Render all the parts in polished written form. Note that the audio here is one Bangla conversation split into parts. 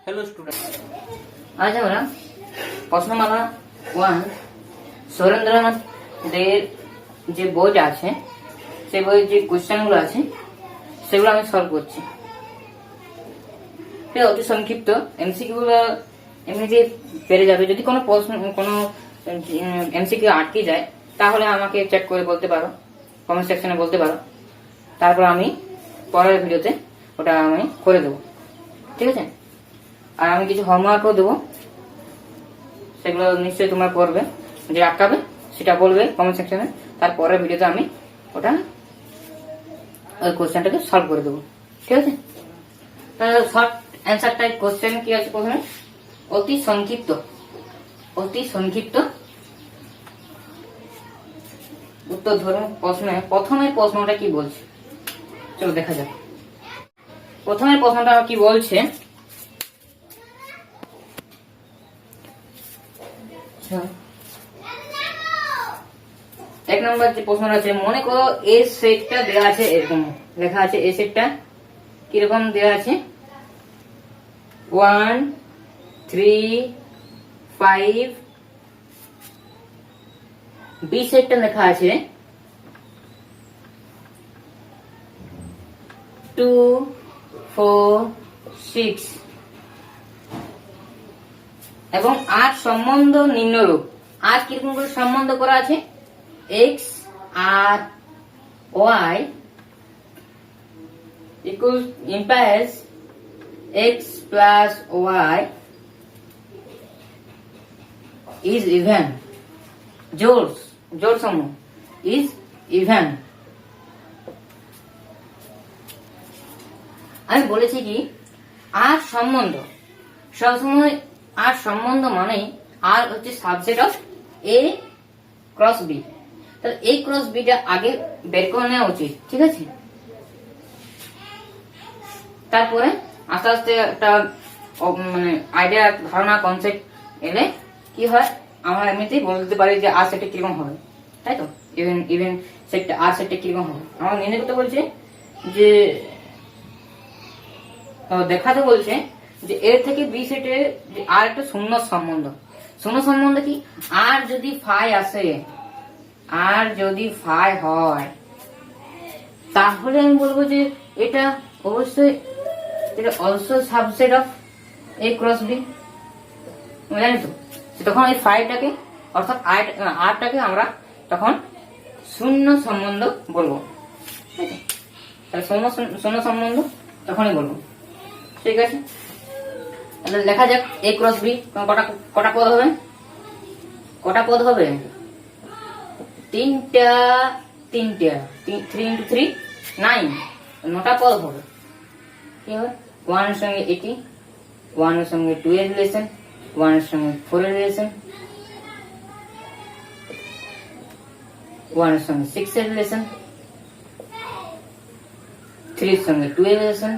हेलो स्टूडेंट, आज আমরা প্রশ্নমালা 1 সুরেন্দ্রনাথ দের যে বইটা আছে সেই বইয়ের যে কোশ্চেনগুলো আছে সেগুলো আমি সলভ করছি। এটা অতি সংক্ষিপ্ত এমসিকিউ গুলো এমনিতে পেরে যাবে। যদি কোনো প্রশ্ন কোনো এমসিকিউ আটকে যায় তাহলে আমাকে চেক করে বলতে পারো, কমেন্ট সেকশনে বলতে পারো, তারপর আমি পরের ভিডিওতে ওটা আমি করে দেবো, ঠিক আছে? আর আমি কিছু হোমওয়ার্কও দেবো, সেগুলো নিশ্চয়ই তোমরা করবে। যে আটকাবে সেটা বলবে কমেন্ট সেকশনে, তারপরের ভিডিওতে আমি ওটা ওই কোশ্চেনটাকে সলভ করে দেবো, ঠিক আছে? তাহলে শর্ট অ্যান্সার টাইপ কোশ্চেন কি আছে প্রথমে? অতি সংক্ষিপ্ত, অতি সংক্ষিপ্ত উত্তর ধরুন প্রশ্নে প্রথমের প্রশ্নটা কি বলছে, চলো দেখা যাক। প্রথমের প্রশ্নটা কি বলছে, এক নম্বর যে প্রশ্নটা আছে, মনে করো এ সেটটা দেওয়া আছে, এরকম লেখা আছে। এ সেটটা কিরকম দেওয়া আছে? 1 3 5। বি সেটটা লেখা আছে 2 4 6 এবং আর সম্বন্ধ নিম্নরূপ। আর কিরকম করে সম্বন্ধ করা আছে? x R y equals implies x plus y is even. জোড় সমূহ is even। আমি বলেছি কি আর সম্বন্ধ সবসময়, আর সম্বন্ধ মানে আর হচ্ছে subset of A cross B. তাহলে এই ক্রস বিটা আগে বের করে নেওয়া উচিত, ঠিক আছে? তারপরে আস্তে আস্তে একটা মানে আইডিয়া, ধারণা, কনসেপ্ট এলে কি হয় আমরা এমনিতেই বলতে পারি যে আর সেটটা কিরকম হবে, তাই তো? ইভেন সেটটা আর সেটটা কিরকম হবে আমরা নির্ণয় করতে বলছে। যে দেখাতে বলছে যে এর থেকে বি সেটে আর একটা শূন্য সম্বন্ধ। শূন্য সম্বন্ধ কি? আর যদি ফাই আসে, আর যদি ফাই হয় তাহলে আমি বলবো যে এটা অবশ্যই এটা also subset of A cross B, জানি তো? তখন এই ফাইটাকে অর্থাৎ আরটাকে আমরা তখন শূন্য সম্বন্ধ বলবো, তাহলে শূন্য সম্বন্ধ তখনই বলবো, ঠিক আছে? তাহলে লেখা যাক এ ক্রস বি। কটা পদ হবে? কটা পদ হবে? তিনটা। 3 into 3 9, 9টা পদ হবে। কি হবে? 1 এর সঙ্গে 80, 1 এর সঙ্গে 2 এর রিলেশন, 1 এর সঙ্গে 4 এর রিলেশন, 1 এর সঙ্গে 6 এর রিলেশন, 3 এর সঙ্গে 2 এর রিলেশন,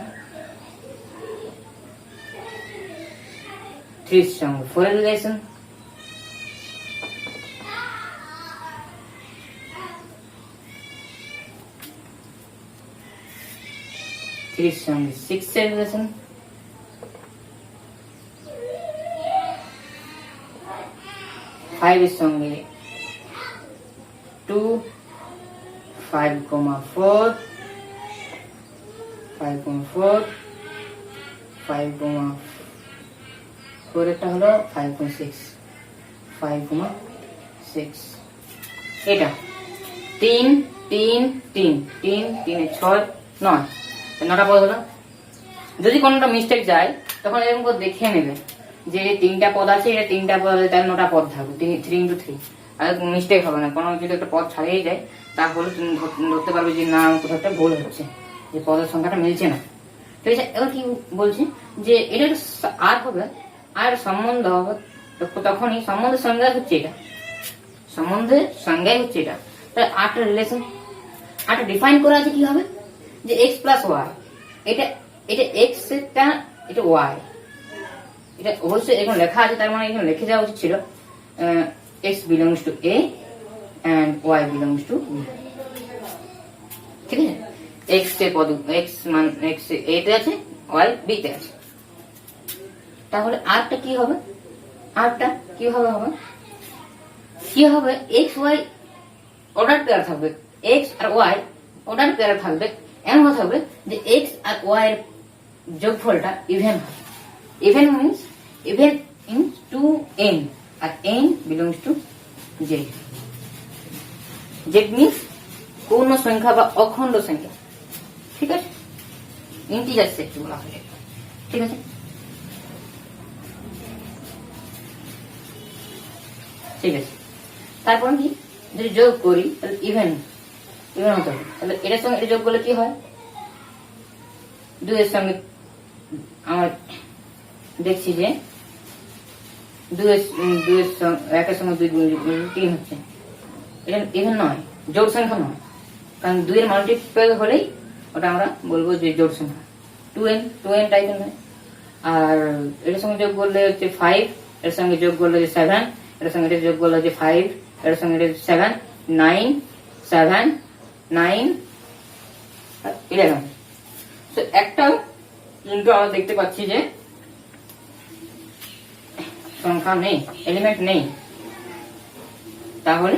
3 এর সঙ্গে 4 এর রিলেশন, 3 এর সঙ্গে 6 এর রিলেশন, 5 এর সঙ্গে 2, 5,4, 5,4, 5,4 এটা হলো 5,6, 5,6। এটা 3 3 3 3 3 6 9, 9টা পদ হলো। যদি কোনোটা মিস্টেক যায় তখন এরকম করে দেখে নেবে যে 3টা পদ আছে, এটা 3টা পদ আছে, তাহলে 9টা পদ থাকবে 3 into 3। আর মিস্টেক হবে না। কোনো যদি একটা পদ ছাড়িয়ে যায় তাহলে তুমি ধরতে পারবে যে না কোথাও একটা ভুল হচ্ছে, যে পদের সংখ্যাটা মিলছে না, ঠিক আছে? এবার কি বলছি যে এটা আর হবে, আর সম্বন্ধ হবে, তখনই সম্বন্ধের সংজ্ঞা হচ্ছে এটা, সম্বন্ধের সংজ্ঞাই হচ্ছে এটা। তাহলে আরটা রিলেশন, আরটা ডিফাইন করা আছে কি হবে? যে x প্লাস ওয়াই, এটা x টা, এটা y, এটা অবশ্যই এখানে লেখা আছে, তার মানে এখানে লিখে যাওয়া উচিত ছিল x belongs to a and y belongs to b, ঠিক আছে? x এ পদ, x মান x এ তে আছে, y b তে আছে। তাহলে আরটা কি হবে, আরটা কিভাবে হবে, কি হবে, এক্স ওয়াই অর্ডার পেয়ার থাকবে, এক্স আর ওয়াই অর্ডার পেয়ার থাকবে, এমন কথা থাকবে যে এক্স আর ওয়াই এর যোগফলটা ইভেন হয়। Even means even into n, আর n belongs to z. Z means পূর্ণ সংখ্যা বা অখণ্ড সংখ্যা, ঠিক আছে, ইন্টিজার সেট বলা হয়, ঠিক আছে। ঠিক আছে, তারপর কি যদি যোগ করি তাহলে ইভেন ইভেন হতে হবে, তাহলে এটার সঙ্গে এটা যোগ করলে কি হয়, দুইয়ের সঙ্গে আমার দেখছি যে একের সঙ্গে 2 গুণ 3 হচ্ছে, এটা ইভেন নয়, জোড় সংখ্যা নয়, কারণ 2 এর মাল্টিপ্লাই হলেই ওটা আমরা বলবো যে জোড় সংখ্যা, 2n টাইপের নয়। আর এটার সঙ্গে যোগ করলে হচ্ছে 5, এর সঙ্গে যোগ করলে যে 7, এর সঙ্গে এটা যোগ করলে যে 5, এর সঙ্গে এটা 7 9 7 9 11। তো একটা কিন্তু আমরা দেখতে পাচ্ছি যে সংখ্যা নেই, এলিমেন্ট নেই, তাহলে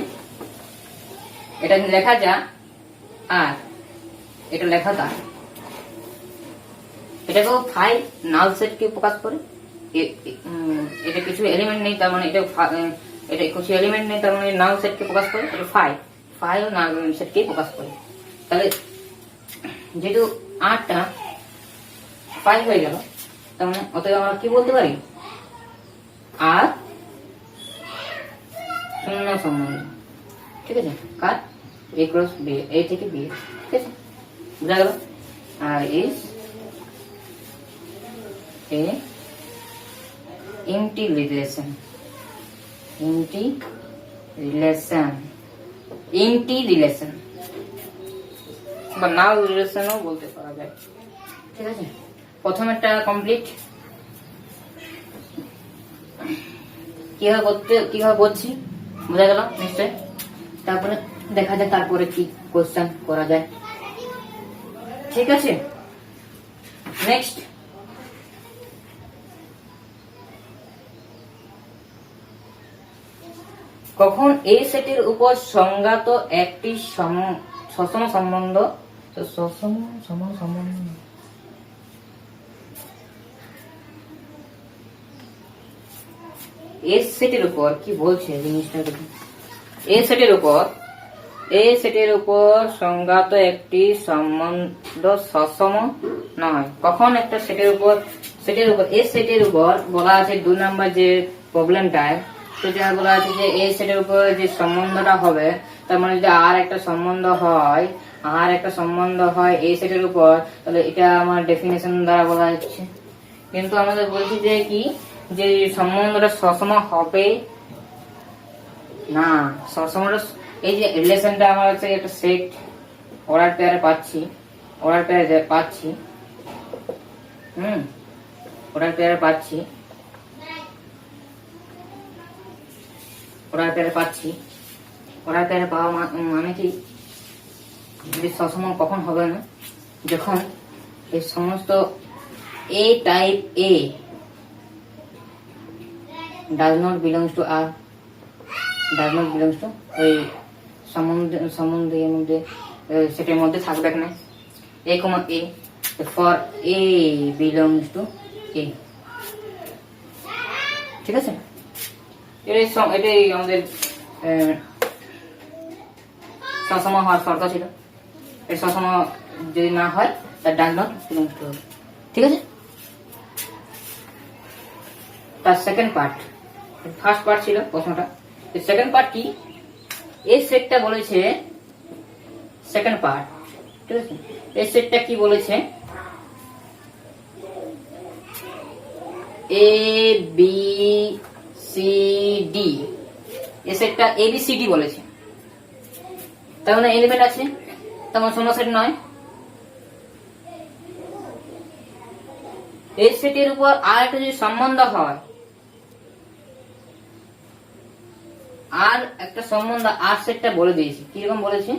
এটা লেখা যা আর এটা লেখা তা, এটাকেও 5 নাল সেট কে প্রকাশ করে, এটা কিছু এলিমেন্ট নেই তার মানে এটা কিছু এলিমেন্ট নেই তার মানে নাল সেট কে প্রকাশ করে, এটা 5 নাল সেট কে প্রকাশ করে। তাহলে যেহেতু 8টা 5 হয়ে গেল, তার মানে অতএব আমরা কি বলতে পারি, আর শূন্য সম্বন্ধ, ঠিক আছে, কার এ ক্রস বি, এ থেকে বি, ঠিক আছে, বুঝা গেল। আর ইজ এ empty relation, বা নাল রিলেশনও বলতে পারা যায়, ঠিক আছে। প্রথমেরটা কমপ্লিট, কিভাবে বলছি বোঝা গেল নিশ্চয়। তারপরে দেখা যায় তারপরে কি কোশ্চেন করা যায়, ঠিক আছে। নেক্সট, কখন এই সেটের উপর সংজ্ঞাত একটি সসম সম্বন্ধ, এই সেটের উপর কি বলছে জিনিসটা দেখুন, এই সেটের উপর সংজ্ঞাত একটি সম্বন্ধ সসম নয়। কখন একটা সেটের উপর এই সেটের উপর বলা আছে 2 নাম্বার যে প্রবলেমটায়, তো যা বলা আছে যে এই সেটের উপর যে সম্বন্ধটা হবে, তার মানে যদি আর একটা সম্বন্ধ হয় এই সেটের উপর, তাহলে এটা আমার ডেফিনেশন দ্বারা বলা যাচ্ছে। কিন্তু আমাদের বলছি যে কি, যে সম্বন্ধটা সসম হবে না, সবসময় এই যে রিলেশনটা আমার হচ্ছে একটা সেট অর্ডার পেয়ারে পাচ্ছি, অর্ডার পেয়ারে পাওয়া মানে কি, যদি সবসময় কখন হবে না, যখন এই সমস্ত A type A does not belongs to R, ওই সম্বন্ধের মধ্যে সেটার মধ্যে থাকবে না, a, a for a belongs to a, ঠিক আছে। এটাই আমাদের সসম হওয়ার শর্ত ছিল, এর সসম যদি না হয় তার ডাজ নট বিলংস টু হবে, ঠিক আছে। তার সেকেন্ড পার্ট, ফার্স্ট পার্ট ছিল প্রশ্নটা, সেকেন্ড পার্ট কি, এই সেটটা বলেছে সেকেন্ড পার্ট, ঠিক আছে। এই সেটটা কি বলেছে, এ বি সি ডি, এই সেটটা এ বি সি ডি বলেছে, তার মানে এলিমেন্ট আছে, তার মানে শূন্য সেট নয়। এই সেটের উপর আর একটা যদি সম্বন্ধ হয়, আর একটা সম্বন্ধ আর সেটটা বলে দিয়েছি, কিরকম বলেছে,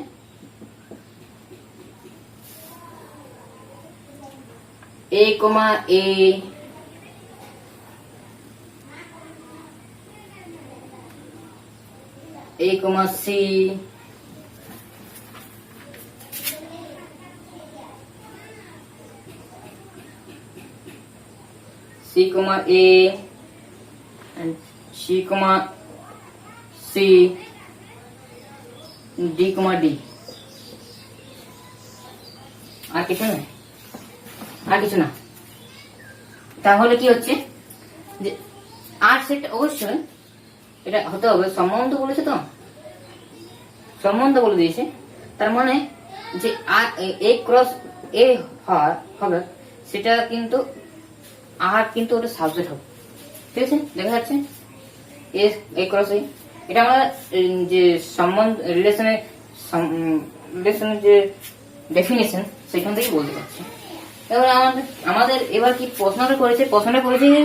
a, a A comma C, C comma A, and C comma C, D comma D. আর কিছু না, আর কিছু না। তাহলে কি হচ্ছে যে আর সেট অবশ্যই এটা হতে হবে সম্বন্ধ বলেছে, তো সম্বন্ধ বলে দিয়েছে, তার মানে যে আর এ ক্রস এ হবে সেটা কিন্তু আর কিন্তু ওটা সাবজেক্ট হবে, ঠিক আছে? দেখা যাচ্ছে এ ক্রস এ, এটা আমরা যে সম্বন্ধ রিলেশনের যে ডেফিনেশন সেখান থেকে বলতে পারছি। এবার আমাদের এবার কি প্রশ্নটা করেছে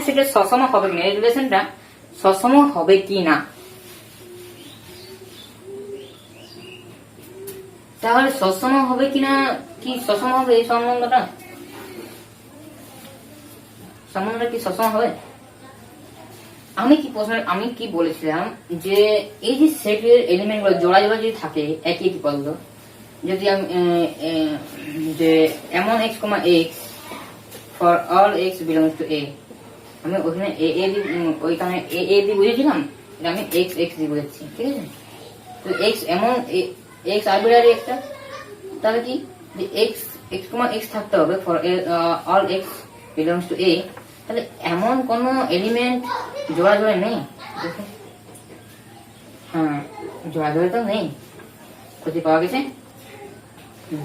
সেটা সসম হবে কিনা, এই রিলেশনটা সসম হবে কি না। তাহলে সসম হবে কিনা, কি সসম হবে এই সম্বন্ধটা কি সসম হবে? আমি কি বলেছিলাম যে এই যে সেটের এলিমেন্ট গুলো জোড়া জোড়া যদি থাকে একই পদ, যদি আমি যে এমন x, x for all x belongs to a, আমি ওখানে ওইখানে a দিয়ে বুঝেছিলাম, এটা আমি x দিয়ে বুঝেছি, ঠিক আছে? তো x এমন x আরবিট্রারি একটা, তাহলে কি যে x, x থাকতে হবে for all x belongs to a, তাহলে এমন কোন এলিমেন্ট জোড়া জোড়া নেই, হ্যাঁ জোড়া জোড়া তো নেই, খুঁজে পাওয়া গেছে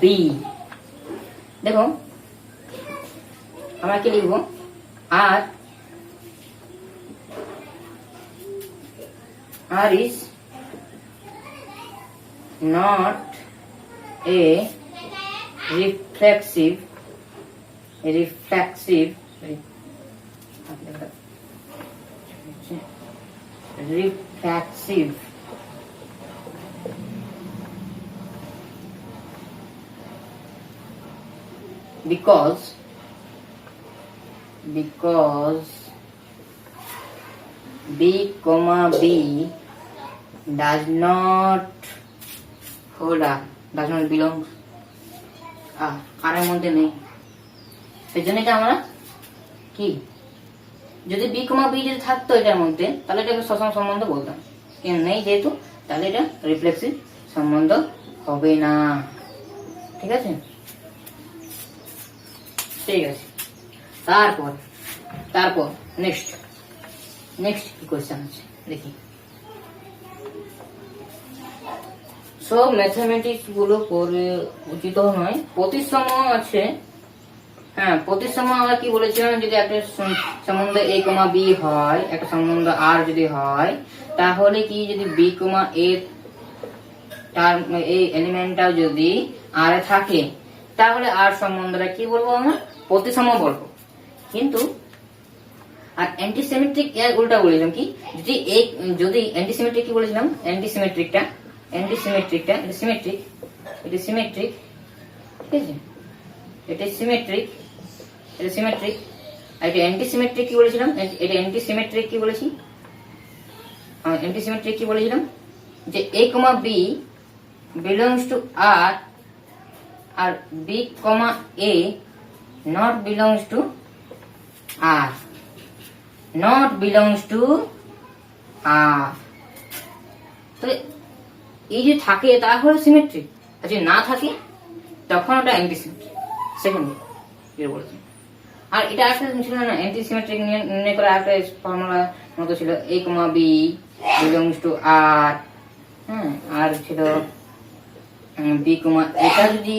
B। দেখো আমরা কি লিখবো, R is not a reflexive because B, B does not belong আর এর মধ্যে নেই, সেই জন্য এটা আমরা কি, যদি B, B যদি থাকতো এটার মধ্যে তাহলে এটাকে সসম সম্বন্ধ বলতাম, কিন্তু নেই যেহেতু, তাহলে এটা রিফ্লেক্সিভ সম্বন্ধ হবে না, ঠিক আছে? ঠিক আছে। তারপর নেক্সট কি কোশ্চেন আছে দেখি। সব ম্যাথমেটিক্স গুলো পড়ে উচিত নয়, প্রতিসম আছে। হ্যাঁ, প্রতিসম আমরা কি বলেছিলাম, যদি একটা সম্বন্ধ a, b হয়, একটা সম্বন্ধ r যদি হয়, তাহলে কি যদি b, a তার এই এলিমেন্টটাও যদি r এ থাকে, তাহলে আর সম্বন্ধটা কি বলবো আমরা, প্রতিসম বলবো। কিন্তু আর অ্যান্টিসিমেট্রিক এর উল্টা বলেছিলাম কি, যদি অ্যান্টিসিমেট্রিক কি বলেছিলাম, অ্যান্টিসিমেট্রিকটা এটা সিমেট্রিক, ঠিক আছে? এটা সিমেট্রিক, আর এটা অ্যান্টিসিমেট্রিক কি বলেছিলাম, এটা অ্যান্টিসিমেট্রিক কি বলেছি, অ্যান্টিসিমেট্রিক কি বলেছিলাম যে a, b belongs to r R b, a not belongs to r, তাহলে এই যে থাকে তাহলে সিমেট্রিক, আর যদি না থাকে তখন ওটা অ্যান্টিসিমেট্রিক। সেকেন্ড এর বলেছি। আর এটা একটা ছিল না, অ্যান্টিসিমেট্রিক নির্ণয় করা একটা ফর্মুলা মতো ছিল, a, b belongs to r, হ্যাঁ, আর ছিল b, এটা যদি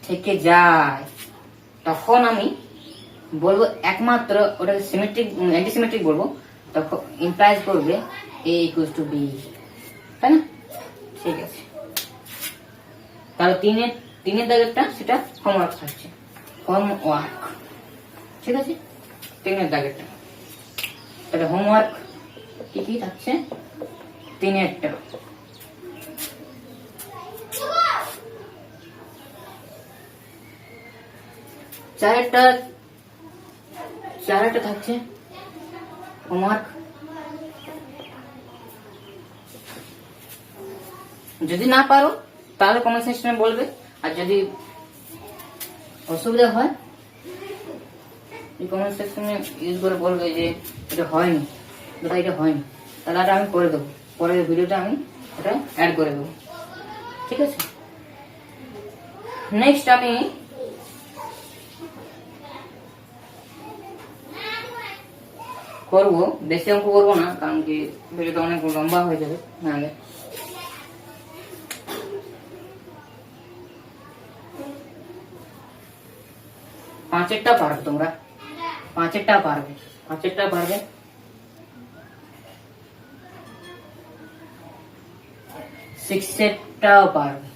থেকে যায় তখন আমি বলবো একমাত্র ওটাকে সিমেট্রিক, অ্যান্টিসিমেট্রিক বলবো, তখন ইমপ্লাইজ করবে a equals to b, তাই না? ঠিক আছে। তাহলে তিনের দাগেরটা সেটা হোমওয়ার্ক থাকছে, ঠিক আছে? তিনের দাগেরটা তাহলে হোমওয়ার্ক কি থাকছে, তিনেরটা চারেরটা থাকছে হোমওয়ার্ক। যদি না পারো তাহলে কমেন্ট সেকশনে বলবে, আর যদি অসুবিধা হয় কমেন্ট সেকশনে ইউজ করে বলবে যে এটা হয়নি, এটা হয়নি, তাহলে এটা আমি করে দেবো, পরের ভিডিওটা আমি এটা অ্যাড করে দেবো। ঠিক আছে, নেক্সট আমি করবো, বেশি অঙ্ক করবো না, কারণ কি ভিডিওটা অনেক লম্বা হয়ে যাবে নাহলে। পাঁচেরটা পারবে তোমরা, পাঁচেরটা পারবে, পাঁচেরটা পারবে। সিক্সেরটাও পারবে।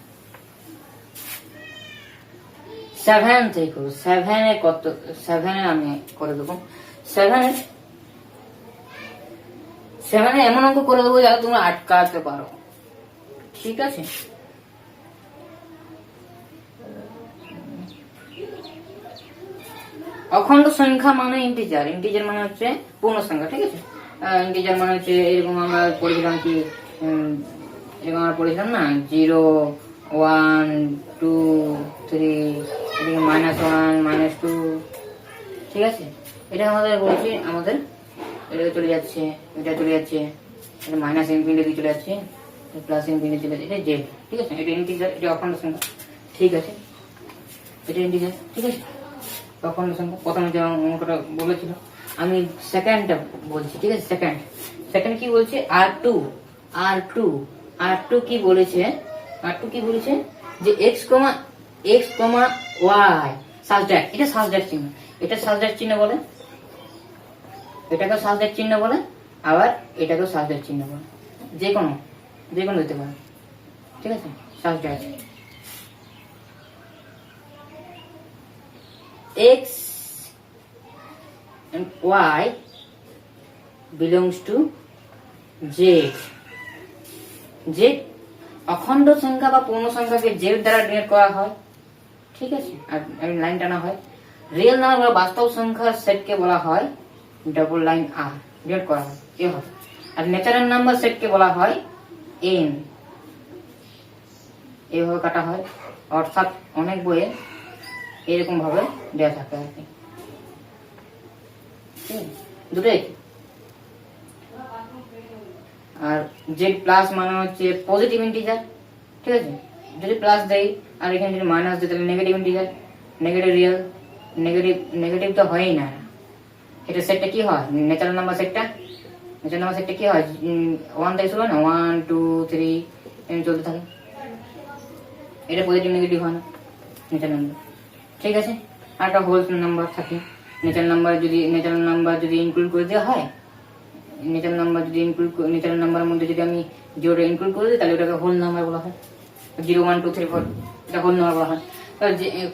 সেভেন থেকে সেভেনে কত, সেভেনে আমি করে দেবো। সেভেনে এমন অঙ্ক করে দেবো যাতে তোমরা আটকাতে পারো। ঠিক আছে, অখণ্ড সংখ্যা মানে ইন্টিজার, ইন্টিজার মানে হচ্ছে পূর্ণ সংখ্যা। ঠিক আছে, ইন্টিজার মানে হচ্ছে এরকম আমরা পড়েছিলাম কি, এরকম আমরা পড়েছিলাম না, 0 1 2 3, এদিকে -1 -2। ঠিক আছে, এটা আমাদের বলছি, আমাদের এটা চলে যাচ্ছে, এটা চলে যাচ্ছে, এটা মাইনাস ইনফিনিটি চলে যাচ্ছে, প্লাস ইনফিনিটি চলে যাচ্ছে, এটা জেড। ঠিক আছে, এটা ইন্টিজার, এটা অখণ্ড সংখ্যা। ঠিক আছে, এটা ইন্টিজার। ঠিক আছে, অখণ্ড সংখ্যা প্রথমে যে অঙ্কটা বলেছিল, আমি সেকেন্ডটা বলছি। ঠিক আছে, সেকেন্ড কি বলছে, R2 কি বলেছে, R2 কি বলেছে যে x, y সাবজেক্ট, এটা সাবজেক্ট চিহ্ন, এটা সাবজেক্ট চিহ্ন বলে, এটাকে সাবজেক্ট চিহ্ন বলে, আবার এটাকেও সাবজেক্ট চিহ্ন বলে, যে কোনো দিতে পারে। ঠিক আছে, subject x and y belongs to z। অখণ্ড সংখ্যা বা পূর্ণ সংখ্যাকে জেড দ্বারা ডিনোট করা হয়। ঠিক আছে, আর লাইন টানা হয়। রিয়েল নাম্বার বা বাস্তব সংখ্যার সেটকে বলা হয় ডবল লাইন আর, ডিনোট করা হয় এভাবে। আর ন্যাচারাল নাম্বার সেটকে বলা হয় এন, এইভাবে কাটা হয়। অর্থাৎ অনেক বইয়ে এরকম ভাবে দেওয়া থাকে আর কি, দুটোই। আর জেড প্লাস মানে হচ্ছে পজিটিভ ইন্টিজার। ঠিক আছে, যদি প্লাস দেই আর এখানে যদি মাইনাস দেয় তাহলে negative integer, negative real, negative তো হয়ই না। এটা সেটটা কি হয়, ন্যাচারাল নাম্বার সেটটা কি হয়, 1 থেকে শুরু হয় না, 1 2 3 এমনি চলতে থাকে। এটা পজিটিভ নেগেটিভ হয় না ন্যাচারাল নাম্বার। ঠিক আছে, আর একটা হোল নাম্বার থাকে। ন্যাচারাল নাম্বার যদি ইনক্লুড করে দেওয়া হয়, ন্যাচারাল নাম্বারের মধ্যে যদি আমি 0টা ইনক্লুড করে দিই তাহলে ওটাকে হোল নাম্বার বলা হয়। 0 1 2 3 4 এটা হোল নাম্বার বলা হয়।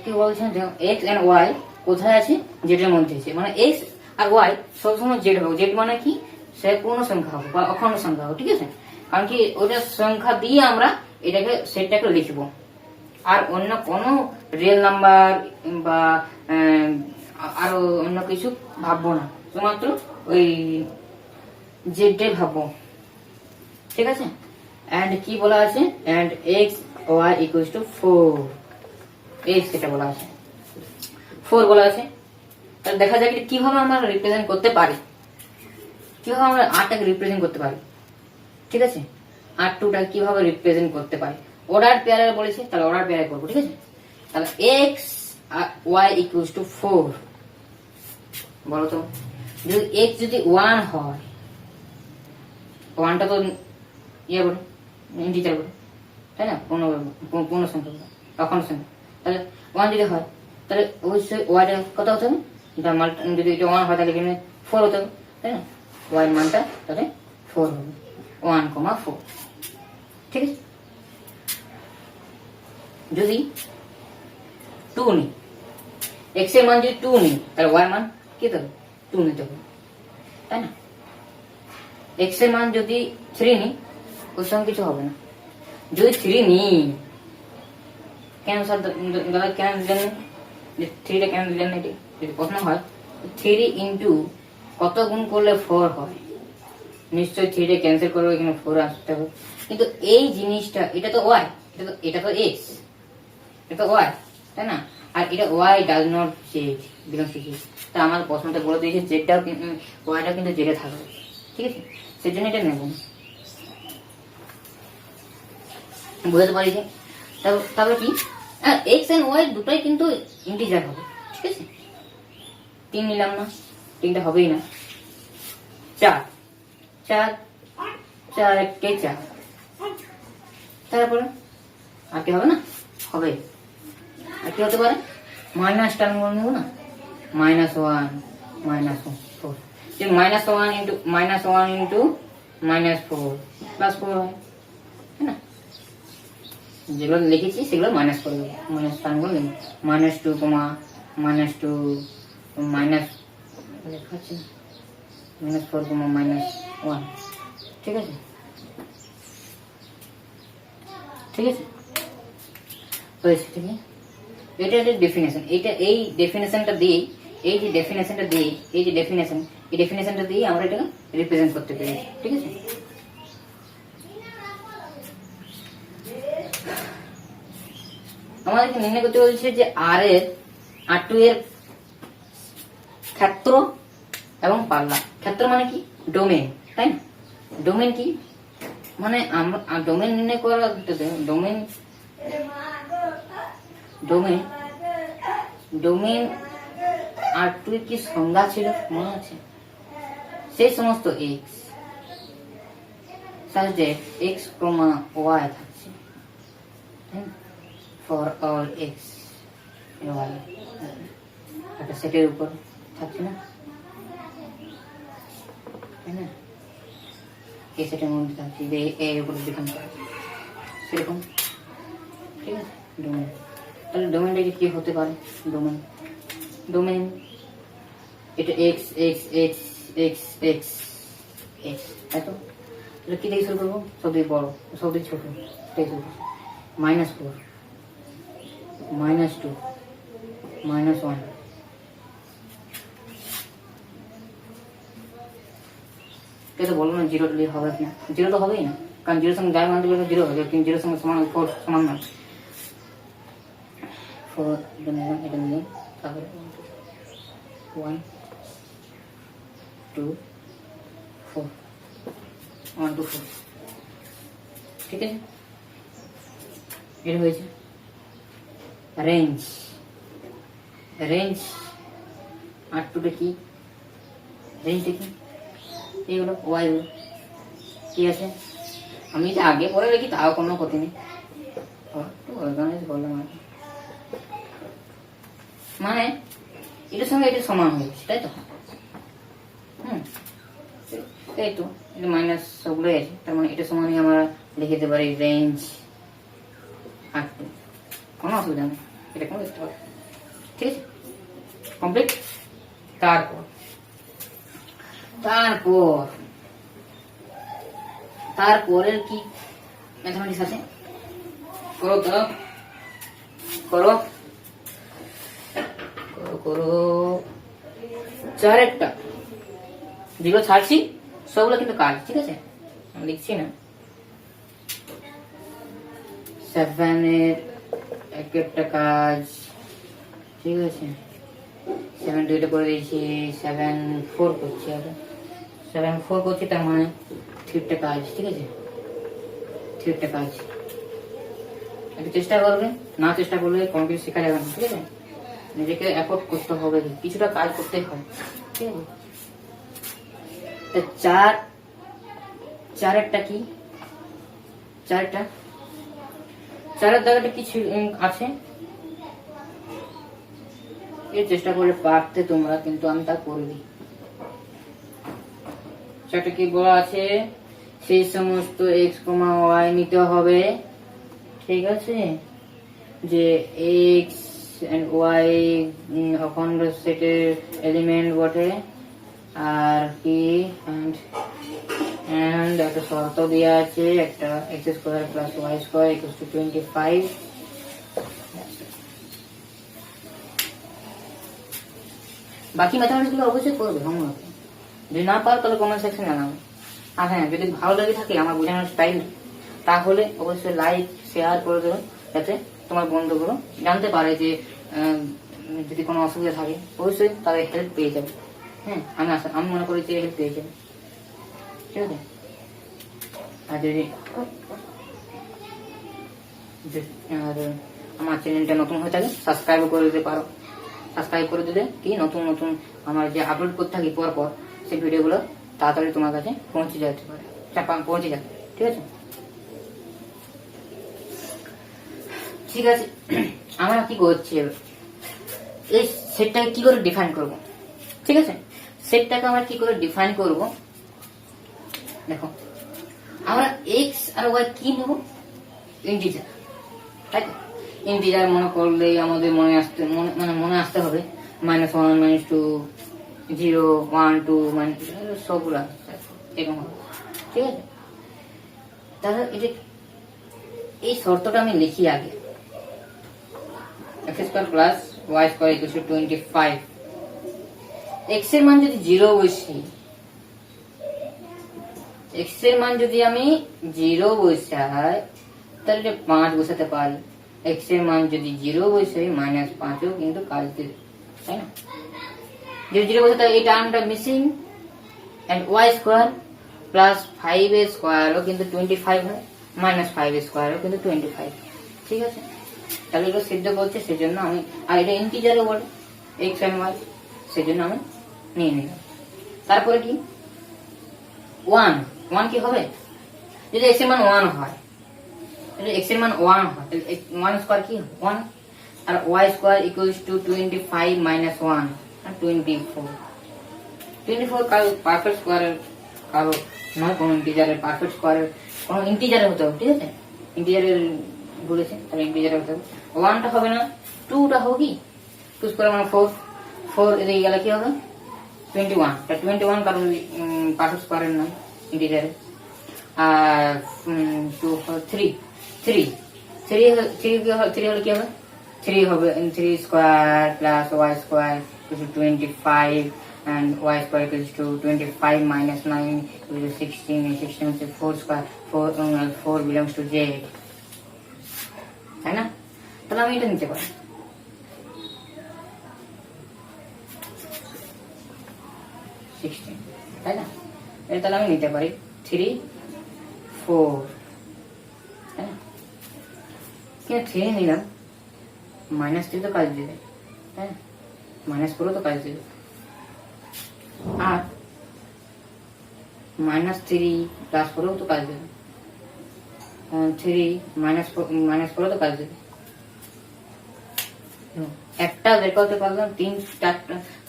কি বলছেন, এক্স এন্ড ওয়াই কোথায় আছে, জেডের মধ্যে আছে। মানে এক্স আর ওয়াই সবসময় জেড হবে। জেড মানে কি, সে পূর্ণ সংখ্যা হবে বা অখণ্ড সংখ্যা হবে। ঠিক আছে, কারণ কি ওইটা সংখ্যা দিয়ে আমরা এটাকে সেটটাকে লিখবো। আর অন্য কোনো রিয়েল নাম্বার বা আরো অন্য কিছু ভাববো না, শুধুমাত্র ওই জেডে ভাববো। ঠিক আছে, এন্ড কি বলা আছে, and x y equals to 4, x এটা বলা আছে, 4 বলা আছে। তাহলে দেখা যাক কিভাবে আমরা রিপ্রেজেন্ট করতে পারি, কিভাবে আমরা আরটাকে রিপ্রেজেন্ট করতে পারি। ঠিক আছে, R2টা কিভাবে রিপ্রেজেন্ট করতে পারি, অর্ডার পেয়ারে বলেছে, তাহলে অর্ডার পেয়ারে করবো। ঠিক আছে, তাহলে এক্স ওয়াই ইকুয়ালস টু 4, বলো তো, যদি এক্স যদি 1 হয়, 1টা তো ইয়ে বলে ইন্টিজার বলে, তাই না, পূর্ণ সংখ্যা বলে, অখণ্ড সংখ্যা। তাহলে 1 যদি হয় তাহলে অবশ্যই ওয়াইটা কত হতে হবে, যদি এটা 1 হয় তাহলে এখানে 4 হতে হবে, তাই না, ওয়াই মানটা তাহলে 4 হবে, 1, 4। ঠিক আছে, যদি 2 নিই, এক্স এর মান যদি 2 নিই তাহলে ওয়াই মান কি হবে, 2 নিতে হবে, তাই না। এক্স এর মান যদি 3 নিই ওর সঙ্গে কিছু হবে না। যদি 3 নিই, কেন স্যার দাদা কেন দিলেন, 3টা কেন দিলেন না, যদি প্রশ্ন হয় 3 ইন্টু কত গুণ করলে 4 হয়, নিশ্চয়ই 3টা ক্যান্সেল করবে, এখানে 4 আসতে হবে। কিন্তু এই জিনিসটা এটা তো ওয়াই, এটা তো এক্স, এটা তো ওয়াই, তাই না? আর এটা y does not z belongs to z. তা আমার প্রশ্নটা বলে দিয়েছে জেডটাও ওয়াইটাও কিন্তু জেডে থাকবে, ঠিক আছে? সেই জন্য এটা নেব, বুঝতে পারিছি। তারপরে কি, এক্স এন্ড ওয়াই দুটোই কিন্তু ইন্টিজার হবে, ঠিক আছে? 3 নিলাম না, 3টা হবেই না। 4 4 4 1 4, তারপরে আর কি হবে না, হবে। আর কি হতে পারে, মাইনাস টার্ম নেবো না, -1 -4, যে -1 ইন্টু -1 ইন্টু -4 +4 হয়, তাই না? যেগুলো লিখেছি সেগুলো মাইনাস করে দেবো, মাইনাস টার্মগুলো লিখবো, -2, -2 মাইনাস লেখাচ্ছি -4, -1, ঠিক আছে? ঠিক আছে, তো ঠিক আছে, এটা একটা ডেফিনেশন। এটা এই ডেফিনেশনটা দিয়ে, এই যে ডেফিনেশনটা দিয়ে, এই যে ডেফিনেশন, এই ডেফিনেশনটা দিয়ে আমরা এটাকে রিপ্রেজেন্ট করতে পারি, ঠিক আছে? আমাদেরকে নির্ণয় করতে বলছে যে R2 এর ক্ষেত্র এবং পাল্লা। ক্ষেত্র মানে কি, ডোমেন, তাই না? ডোমেন কি মানে আমরা ডোমেন নির্ণয় করার ডোমেন ডোমেন ডোমেন R2 এর কি সংজ্ঞা ছিল মনে আছে? সেই সমস্ত x such that x, y থাকছে, for all x and y একটা সেটের উপর থাকছে না, তাই না? এই সেটের মধ্যে থাকছে, যে এর উপর ডিপেন্ড করে সেরকম, ঠিক আছে? ডোমেন, তাহলে ডোমেনটা কি হতে পারে? ডোমেন এটা x x x x x x, তাই তো? তাহলে কি দিয়ে শুরু করবো? সবথেকে বড়, সবথেকে ছোট, -4 -2 -1, এটা বলো না জিরো হবে না, জিরো তো হবেই না, কারণ জিরোর সঙ্গে যাই মান দিলে জিরো হবে, কিন্তু জিরোর সঙ্গে সমান 4 সমান না। 4 এটা নিলাম, তারপরে 1 2 4 1 2 4, ঠিক আছে? এটা হয়েছে রেঞ্জ। R2টা কি, রেঞ্জটা কি, এইগুলো ওয়াই গুলো কি আছে, আমি যদি আগে পরে রেখি তাও কোনো ক্ষতি নেই, অর্গানাইজ বললাম আর কি। মানে এটার সঙ্গে এটা সমান হয়েছে, তাই তো? এই তো এটা মাইনাস সবগুলোই আছে, তার মানে এটা সমানই আমরা লিখে দিতে পারি রেঞ্জ R2, কোনো অসুবিধা নেই, এটা কোনো লিখতে পারি, ঠিক আছে? কমপ্লিট। তারপরের কি ম্যাথমেটিক্স আছে, করো তো, করো 4টা যেগুলো ছাড়ছি সবগুলো কিন্তু কাজ, ঠিক আছে? আমি লিখছি না, 7 এর একটা কাজ, ঠিক আছে? 7 2টা করে দিয়েছি, 7 4 করছি, আগে 7 4 করছি, তার মানে 3টা কাজ, ঠিক আছে? 3টা কাজ একটু চেষ্টা করবে, না চেষ্টা করলে কোনো কিছু শেখা যাবে না, ঠিক আছে? নিজেকে এফোর্ট করতে হবে, কিছুটা কাজ করতে হবে, ঠিক আছে? 4 কি, 4 জায়গাটা কি আছে, এই চেষ্টা করলে পারতে তোমরা, কিন্তু আমি তা করে দিই। 4টা কি বলা আছে, সেই সমস্ত x, y নিতে হবে, ঠিক আছে? যে x and y অখণ্ড সেটের এলিমেন্ট বটে, আর কি and একটা শর্ত দেওয়া আছে, একটা x² + y² = 25। বাকি ম্যাথমেটিক্স গুলো অবশ্যই করবে হোমওয়ার্ক, যদি না পারো তাহলে কমেন্ট সেকশনে জানাবে। আর হ্যাঁ, যদি ভালো লেগে থাকে আমার বোঝানোর স্টাইল, তাহলে অবশ্যই লাইক শেয়ার করে দেবেন, যাতে তোমার বন্ধুগুলো জানতে পারে যে যদি কোনো অসুবিধা থাকে অবশ্যই তাদের হেল্প পেয়ে যাবে। হ্যাঁ, আমি মনে করি যে হেল্প পেয়ে যাবে, ঠিক আছে। আর যদি আর আমার চ্যানেলটা নতুন হয়ে থাকে সাবস্ক্রাইব করে দিতে পারো। সাবস্ক্রাইব করে দিলে কি নতুন নতুন আমার যে আপলোড করতে থাকি পর পর সেই ভিডিওগুলো তাড়াতাড়ি তোমার কাছে পৌঁছে যেতে পারে, পৌঁছে যাবে, ঠিক আছে। ঠিক আছে, আমরা কি করছি এই সেটটাকে কি করে ডিফাইন করব, ঠিক আছে। সেটটাকে আমরা কি করে ডিফাইন করব, দেখো আমরা এক্স আর ওয়াই কি নেব, ইন্টিজার, তাই তো। ইন্টিজার মনে করলে আমাদের মনে আসতে হবে -1 -2 0 1 2 সবগুলো এরকম হবে, ঠিক আছে। তাহলে এই শর্তটা আমি লিখি আগে, x² প্লাস y² = 25। x এর মান যদি 0 বসি, x এর মান যদি আমি 0 বসাই তাহলে 5 বসাতে পারি। x এর মান যদি 0 বসাই -5ও কিন্তু কাজ দেবে, তাই না। যদি 0 বসাতে এই টার্মটা missing, and y² plus 5a² ও কিন্তু 25 হয়, -5a² ও কিন্তু 25, ঠিক আছে। তাহলে এটা সিদ্ধ বলছে, সেজন্য আমি, আর এটা ইন্টিজারও বলে x and y, সেজন্য আমি নিয়ে নিলাম। তারপরে কি 1 কি হবে, যদি x এর মান 1 হয়, যদি x এর মান 1 হয় তাহলে 1² কি 1, আর y² = 25 - 1 24 কারো পারফেক্ট স্কয়ারের, কারো নয় কোনো ইন্টিজারের পারফেক্ট স্কয়ারের, কোনো ইন্টিজারের হতে হবে, ঠিক আছে। ইন্টিজারের বলেছে তাহলে ইন্টিজারের হতে হবে। 1টা হবে না, 2টা হবে, কি 2 স্কয়ার মানে 4 এদিকে গেলে কি হবে 21, তা 21 কারণ পারফেক্ট স্কয়ারের নয় ইন্টিজারের। আর 2 3 হলে কি হবে 3 হবে 3² প্লাস y² = 25 and y² = 25 - 9 = 16, 16 হচ্ছে 4 belongs to z, তাই না। তাহলে আমি এটা নিতে পারি, তাই না। এটা তাহলে আমি নিতে পারি 3 4, তাই না। কিন্তু 3 নিলাম, -3 তো কাজ দেবে, তাই না, -4 তো কাজ দেবে। আর -3 +4 তো কাজ দেবে, 3 -4 তো কাজ দেবে। একটা বের করতে পারলাম,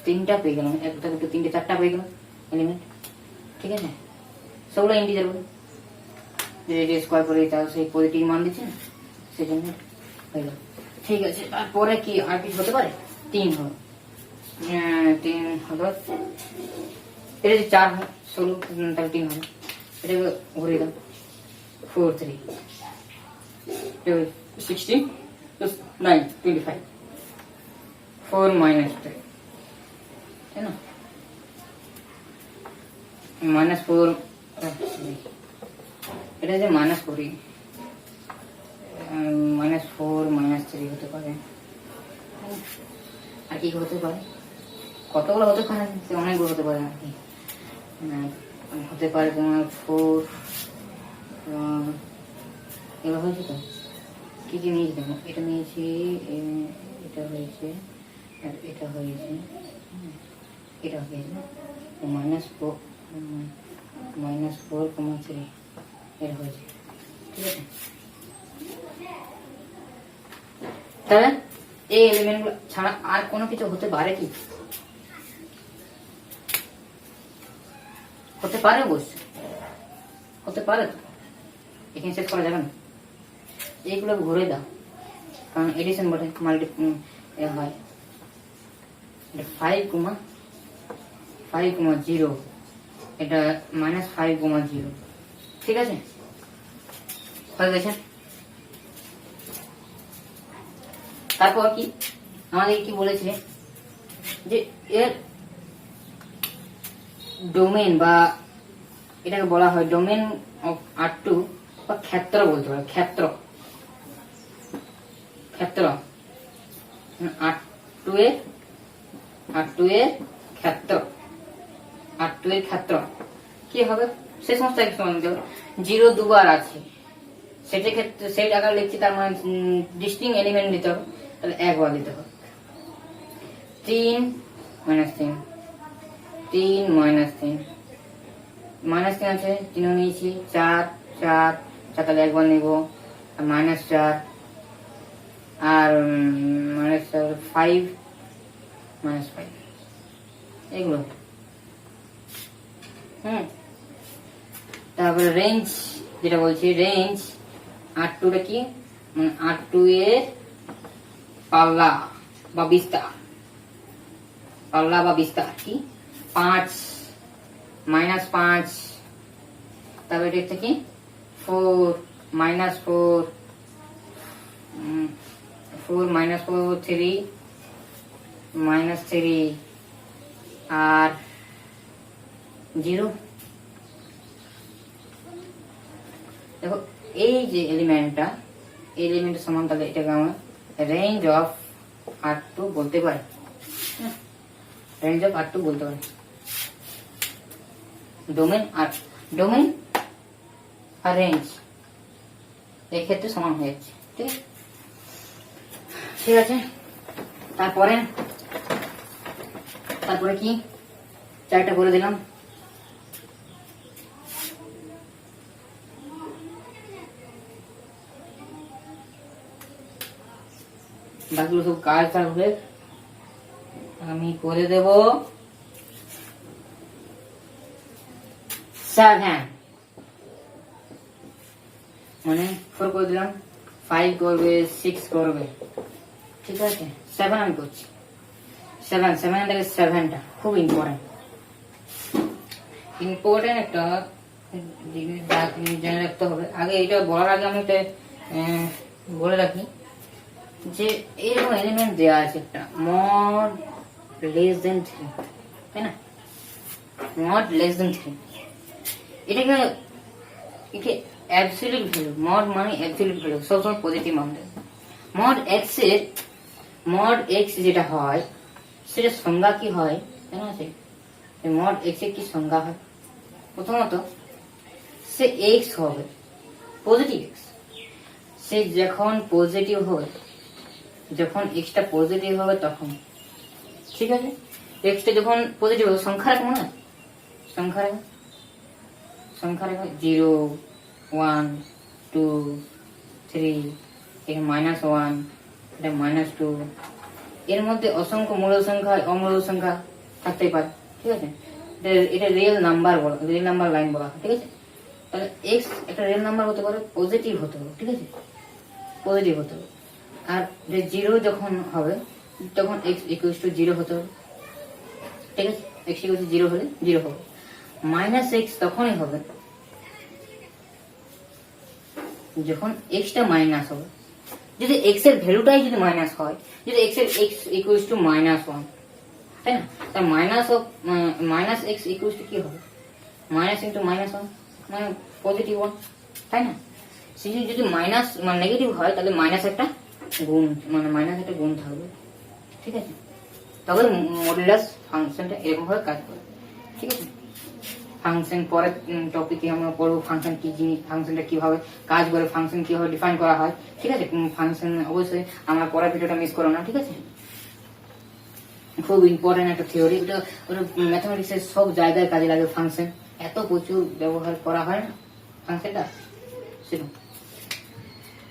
3টা পেয়ে গেলাম, 1 2 3 4টা পেয়ে গেলাম এলিমেন্ট, ঠিক আছে। সবগুলো ইন্টিজার বলে যদি স্কয়ার করে তাও সেই পজিটিভ মান দিচ্ছে না, সেজন্য হয়ে গেল, ঠিক আছে। তারপরে কি আর কিছু হতে পারে, 3 হলো, 3 হলো, এটা যদি 4 হয় 16 তাহলে 3 হবে, এটা ঘুরে গেল 4 3 16 9 25 4 - 3, তাই না। -4 এটা যে মাইনাস করি, -4 -3 হতে পারে। আর কি হতে পারে, কতগুলো হতে পারে, অনেকগুলো হতে পারে আর কি। হতে পারে তোমার 4 এবার হয়েছে তো, কি কি নিয়েছি দেখো, এটা নিয়েছি, এটা হয়েছে, আর এটা হয়েছে, এটা হয়েছে -4 -4,3 এর হয়েছে, ঠিক আছে। তাহলে এই এলিমেন্টগুলো ছাড়া আর কোনো কিছু হতে পারে কি, হতে পারে, অবশ্যই হতে পারে, তো এখানে শেষ করা যাবে না, এইগুলো ঘুরে দাও, কারণ এডিশন বটে মাল্টি হয়। 5,0 এটা -5,0, ঠিক আছে, হয়ে গেছে। তারপর কি আমাদের কি বলেছে যে এর ডোমেন, বা এটাকে বলা হয় ডোমেন অফ R2 বা ক্ষেত্র বলতে পারো, ক্ষেত্র, ক্ষেত্র R2 এর ক্ষেত্র, R2 এর ক্ষেত্র কি হবে সে সমস্ত সমান দিতে হবে। 0 দুবার আছে সেটার ক্ষেত্রে সেই আকার লিখছি, তার মানে ডিস্টিং এলিমেন্ট দিতে হবে, তাহলে একবার দিতে হবে। 3 -3 3 -3 আছে, 3 নিয়েছি, 4 4 4 তাহলে একবার নেব, আর -4 আর -5 -5 এগুলো। তারপরে রেঞ্জ যেটা বলছি, রেঞ্জ R2 টা কি, মানে R2 এর পাল্লা বা বিস্তার, পাল্লা বা বিস্তার কি 5 -5, তারপরে এটা কি 4 -4 4 -4 3 -3 আর 0। দেখো এই যে এলিমেন্টটা, এই এলিমেন্টের সমান, তাহলে এটাকে আমরা রেঞ্জ অফ R2 বলতে পারি, রেঞ্জ অফ R2 বলতে পারি। ডোমেন আর রেঞ্জ এই ক্ষেত্রে সমান হয়ে যাচ্ছে, ঠিক আছে। তারপরে কি 4টা করে দিলাম। বাকিগুলো সব কাজ থাকবে, আমি করে দেব 7, মানে 4 করে দিলাম, 5 করবে, 6 করবে, ঠিক আছে। 7 আমি করছি, 7টা খুব ইম্পর্টেন্ট একটা জিনিস জেনে রাখতে হবে। আগে এটা বলার আগে আমি একটা বলে রাখি যে এরকম এলিমেন্ট দেওয়া আছে একটা mod less than 3, তাই না, mod less than 3, এটাকে অ্যাবসলিউট ভ্যালু, mod মানে অ্যাবসলিউট ভ্যালু, সবসময় পজিটিভ মান দেয়। mod x যেটা হয় সেটা সংজ্ঞা কি হয় জানো আছে, mod x এর কি সংজ্ঞা হয়, প্রথমত সে x হবে পজিটিভ x, সে যখন পজিটিভ হবে, যখন এক্সটা পজিটিভ হবে তখন, ঠিক আছে। এক্সটা যখন পজিটিভ হবে সংখ্যা রাখবো না, সংখ্যা রাখবো 0 1 2 3, এখানে -1, এটা -2, এর মধ্যে অসংখ্য মূল সংখ্যা অমূল সংখ্যা থাকতেই পারে, ঠিক আছে। এটা রিয়েল নাম্বার বলা, রিয়েল নাম্বার লাইন বলা, ঠিক আছে। তাহলে এক্স একটা রিয়েল নাম্বার হতে পারে, পজিটিভ হতে হবে, ঠিক আছে, পজিটিভ হতে হবে। আর যে 0 যখন হবে তখন x = 0 হতে হবে, ঠিক আছে, x = 0 হলে 0 হবে। -x তখনই হবে যখন x টা মাইনাস হবে, যদি x এর ভ্যালুটাই যদি মাইনাস হয়, যদি x = -1, তাই না, তার -x কি হবে, -1 মানে পজিটিভ 1, তাই না। সে যদি মাইনাস মানে নেগেটিভ হয় তাহলে মাইনাস একটা গুণ, মানে মাইনাস একটা গুণ থাকবে, ঠিক আছে। তবে মডুলাস ফাংশনটা এরকম ভাবে কাজ করে, ঠিক আছে। ফাংশন পরের টপিকে আমরা পড়বো, ফাংশন কি জিনিস, ফাংশনটা কিভাবে কাজ করে, ফাংশন কিভাবে ডিফাইন করা হয়, ঠিক আছে। ফাংশন অবশ্যই আমরা পরের ভিডিওটা মিস করো না, ঠিক আছে। খুব ইম্পর্টেন্ট একটা থিওরি, ওটা ম্যাথমেটিক্সের সব জায়গায় কাজে লাগে ফাংশন, এত প্রচুর ব্যবহার করা হয় না ফাংশনটা, সেরকম।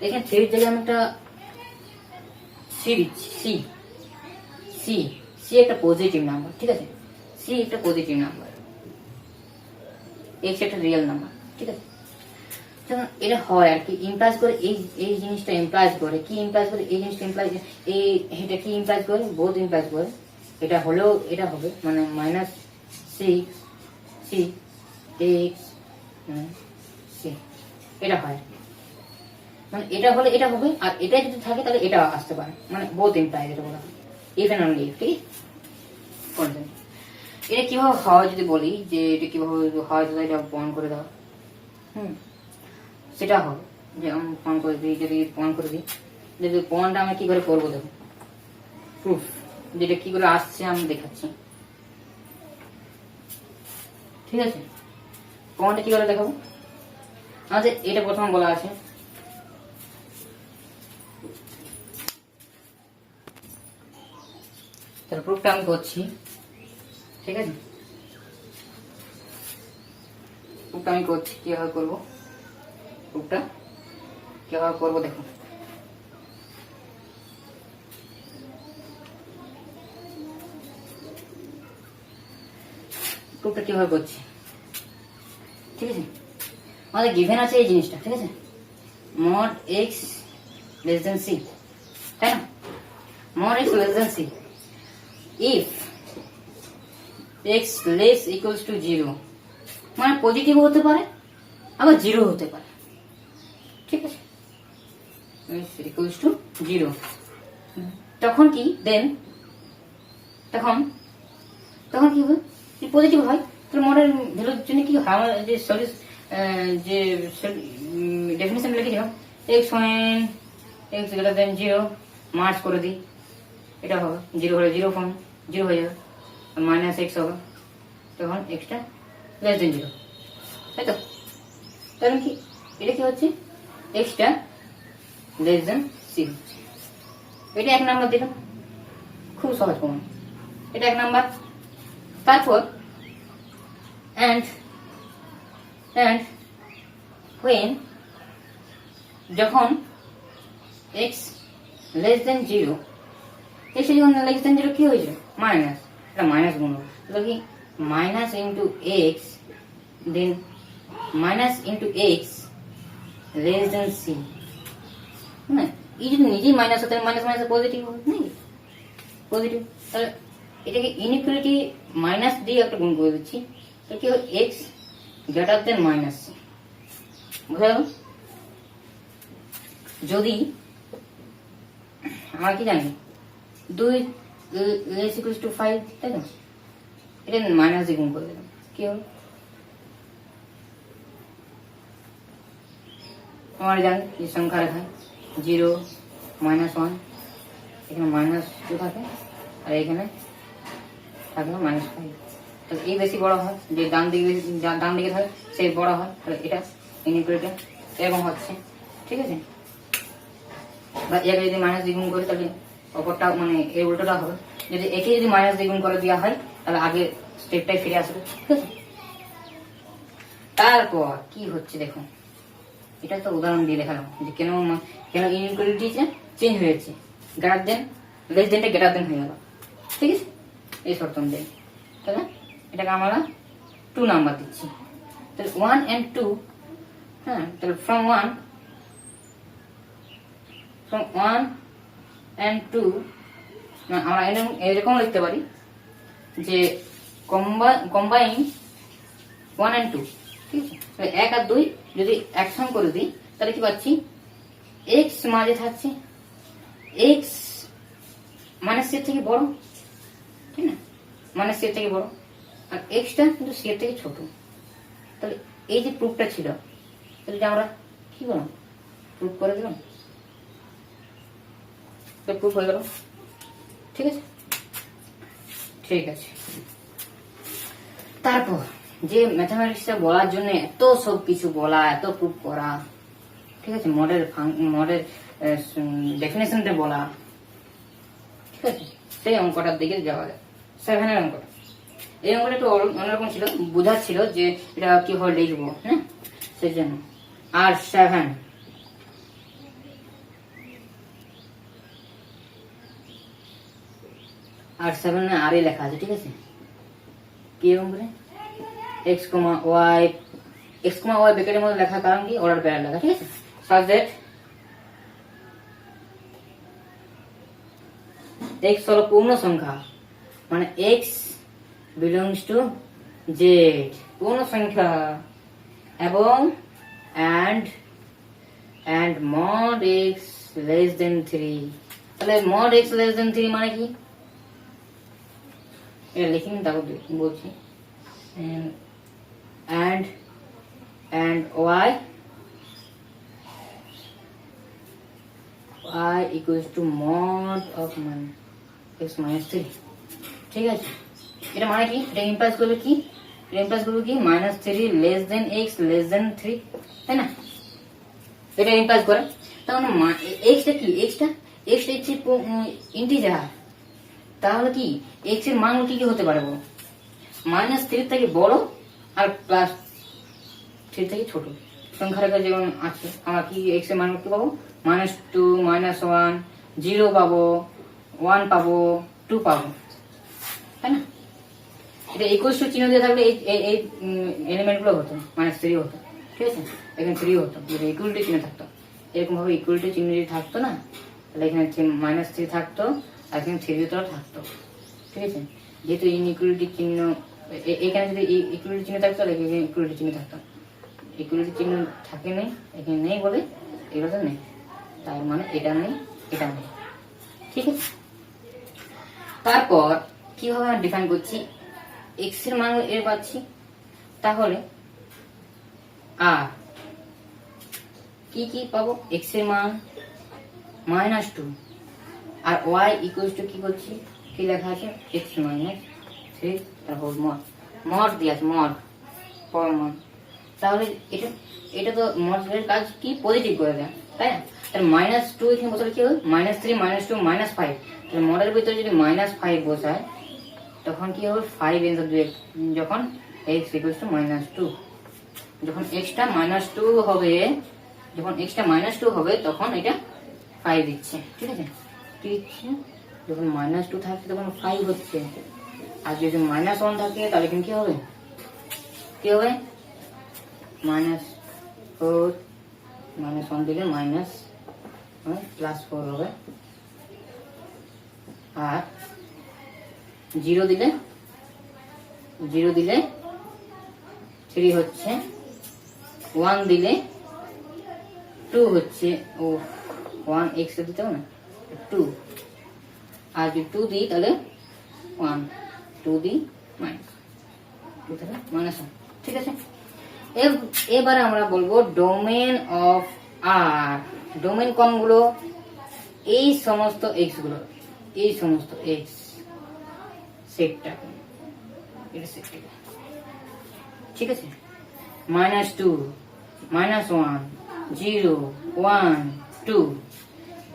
এখানে থিওরির জায়গায় আমি একটা সি দিচ্ছি, সি একটা পজিটিভ নাম্বার, ঠিক আছে, সি একটা পজিটিভ নাম্বার, এক্স একটা রিয়েল নাম্বার, ঠিক আছে। এটা হয় আর কি, ইমপ্লাইজ করে এই জিনিসটা ইমপ্লাইজ করে কি, ইমপ্লাইজ করে এই জিনিসটা ইমপ্লাইজ, এটা কি ইমপ্লাইজ করে, বোথ ইমপ্লাইজ করে। এটা হলেও এটা হবে মানে -6 x c, এটা হয় মানে এটা হলে এটা হবে, আর এটা যদি থাকে তাহলে এটা আসতে পারে, মানে বোথ ইমপ্লাইজ, এটা বলা হয় ইফ এন্ড অনলি ইফ, ঠিক আছে। এটা কিভাবে হয় যদি বলি, যে এটা কিভাবে হয়, এটা বন্ধ করে দাও। সেটা হবে যে আমি প্রমাণ করে দিই, যদি প্রমাণ করে দিই, যদি প্রমাণটা আমি কি করে করবো দেখো, প্রুফ যেটা কি করে আসছে আমি দেখাচ্ছি, ঠিক আছে। প্রমাণটা কি করে দেখাবো, আচ্ছা এটা প্রথম বলা আছে তাহলে প্রুফটা আমি করছি, ঠিক আছে। প্রুফটা আমি করছি, কিভাবে করবো প্রুফটা, কিভাবে করবো দেখো। প্রুফটা কিভাবে করছি, ঠিক আছে। আমাদের গিভেন আছে এই জিনিসটা, ঠিক আছে, mod x less than c, তাই না, mod x less than c if x less equals to 0, মানে পজিটিভ হতে পারে আবার 0 হতে পারে, ঠিক আছে, ইকুয়ালস টু 0, তখন কি দেন, তখন কি হবে, পজিটিভ হয়, তাহলে মডেল ভ্যালুর জন্য কি হয়, আমার যে সলিউশন যে ডেফিনিশন লিখেছিলাম x when x greater than 0 মার্চ করে দিই, এটা হবে 0 হলে 0 ফর্ম 0 হয়ে যাবে, মাইনাস এক্স হবে, তখন এক্সটা লেস দেন 0, তাই তো। তাহলে কি এটা কি হচ্ছে, এক্সটা লেস দেন সি হচ্ছে, এটা 1 নাম্বার দিলাম, খুব সহজ প্রমাণ, এটা 1 নাম্বার। তারপর and when যখন x less than 0, x যখন less than 0 কি হয়েছে, মাইনাস, এটা মাইনাস গুণ হবে, তাহলে কি minus into X, then minus into X less than C, হ্যাঁ, এই যদি নিজেই মাইনাস হতে মাইনাস মাইনাস পজিটিভ হবে নাকি, পজিটিভ, তাহলে এটাকে ইনইকুয়ালিটি মাইনাস দিয়ে একটা গুণ করে দিচ্ছি, তাহলে কি হবে x greater than minus c, বুঝা গেল। যদি আমরা কি জানি 2 লেস ইকুয়ালস টু 5, তাই তো, এটা মাইনাস দিয়ে গুণ করে দিলাম, কি হবে, আমার জানি যে সংখ্যা রেখা 0 -1, এখানে -2 থাকে আর এখানে থাকলো -5, তাহলে এই বেশি বড় হয়, যে ডান দিকে থাকে সেই বড় হয়, তাহলে এটা ইনইকুয়ালিটি এরকম হচ্ছে, ঠিক আছে। বা একে যদি মাইনাস দ্বিগুণ করি তাহলে অপরটা মানে এর উল্টোটা হবে, যদি একে যদি মাইনাস দ্বিগুণ করে দেওয়া হয় তাহলে আগে স্টেপটাই ফিরে আসবে, ঠিক আছে। তারপর কি হচ্ছে দেখো, এটা তো উদাহরণ দিয়ে দেখালাম যে কেন ইনইকুয়ালিটি চেঞ্জ হয়েছে, গ্রেটার দেন লেস দেনটা গ্রেটার দেন হয়ে গেল, ঠিক আছে, এই শর্ত অনুযায়ী, তাহলে এটাকে আমরা 2 নাম্বার দিচ্ছি, তাহলে 1 and 2, হ্যাঁ, তাহলে from 1 and 2 আমরা এরকম লিখতে পারি যে কম্বাইন 1 and 2, ঠিক আছে, তাহলে 1 আর 2 যদি একসঙ্গে করে দিই তাহলে কি পাচ্ছি, x মাঝে থাকছে, x মাইনাস এর থেকে বড়, ঠিক না, মাইনাস এর থেকে বড়, আর এক্সটা কিন্তু সি এর থেকে ছোট, তাহলে এই যে প্রুফটা ছিল, তাহলে এটা আমরা কি করলাম, প্রুফ করে দিলাম, প্রুফ হয়ে গেল, ঠিক আছে, ঠিক আছে। তারপর যে ম্যাথমেটিক্সে বলার জন্য এত সব কিছু বলা, এত প্রুফ করা, ঠিক আছে, মডেল ডেফিনেশনটা বলা, ঠিক আছে, সেই অঙ্কটার দিকে যাওয়া যায়, 7-এর অঙ্কটা। এই অঙ্কটা একটু অন্যরকম ছিল, বোঝাচ্ছিল যে এটা কিভাবে লিখবো, হ্যাঁ, সেই জন্য। আর 7 আরে লেখা আছে, ঠিক আছে, কি অঙ্কে x, y ব্র্যাকেটের মধ্যে লেখা, কারণ কি অর্ডার প্যারার লেখা, ঠিক আছে, such that x হলো পূর্ণ সংখ্যা, মানে x belongs to z, পূর্ণ সংখ্যা, এবং and mod x less than 3, তাহলে mod x less than 3 মানে কি, এটা লিখে নিন, তারপর বলছি, and y y equals to mod of x minus 3। ঠিক আছে, এটা মানে কি, এটা ইমপ্লাইজ করবে কি, এটা ইমপ্লাইজ করবে কি minus 3 less than x less than 3, তাই না? এটা ইমপ্লাইজ করে। তাহলে এক্সটা কি, এক্সটা হচ্ছে ইন্টিজার, তাহলে কি এক্স এর মান কি কি হতে পারে বলো? মাইনাস 3 থেকে বড় আর প্লাস 3 থেকে ছোট সংখ্যার আকারে যেমন আছে, আমরা কি এক্স এর মান কি পাবো? -2, -1, 0 পাবো, 1 পাবো, 2 পাবো, তাই না? এটা ইকুয়ালস টু চিহ্ন দিয়ে থাকলে এই এলিমেন্ট গুলো হতো -3 হতো, ঠিক আছে, এখানে 3 হতো, যদি ইকুয়ালিটি চিহ্ন থাকতো, এরকম ভাবে ইকুয়ালিটি চিহ্ন যদি থাকতো না, তাহলে এখানে -3 থাকতো আর এখানে 3 থাকতো, ঠিক আছে। যেহেতু ইনইকুয়ালিটি চিহ্ন এখানে যদি ইকুয়ালিটি চিহ্ন থাকতো তাহলে এখানে ইকুয়ালিটি চিহ্ন থাকতো, ইকুয়ালিটি চিহ্ন থাকে নেই, এখানে নেই বলে এগুলো তো নেই, তার মানে এটা নেই, এটা নেই, ঠিক আছে। তারপর কিভাবে আমরা ডিফাইন করছি, এক্স এর মান এর পাচ্ছি, তাহলে আর কি কি পাবো, এক্স এর মান -2 আর y ইকুয়ালস টু কি করছি, কি লেখা আছে x মাইনাস 3 তার হোল মড দিয়ে আছে, মড পরমান, তাহলে এটা তো মডের কাজ কি পজিটিভ করে দেয়, তাই না? তাহলে -2 এখানে বসালে কি হবে, -3 -2 -5, তাহলে মডের ভিতরে যদি -5 বসায় তখন কি হবে 5 এন্সার দেবে, যখন x ইকুয়ালস টু -2, যখন x টা -2 হবে, যখন x টা -2 হবে তখন এটা 5 দিচ্ছে, ঠিক আছে, কি দিচ্ছে, যখন -2 থাকছে তখন 5 হচ্ছে, আর যদি -1 থাকে তাহলে কিন্তু কি হবে, কি হবে -4, -1 দিলে +4 হবে, আর 0 দিলে 3 হচ্ছে, 1 দিলে 2 হচ্ছে, ও 1 x দিতে হবে না 2, আর যদি 2 দিই তাহলে 1, 2 দিই -1, ঠিক আছে। এবারে আমরা বলবো ডোমেন অফ আর, ডোমেন কোনগুলো, এই সমস্ত এক্স গুলো, এই সমস্ত এক্স সেটটা, এটা সেটটা, ঠিক আছে, -2, -1, 0, 1, 2,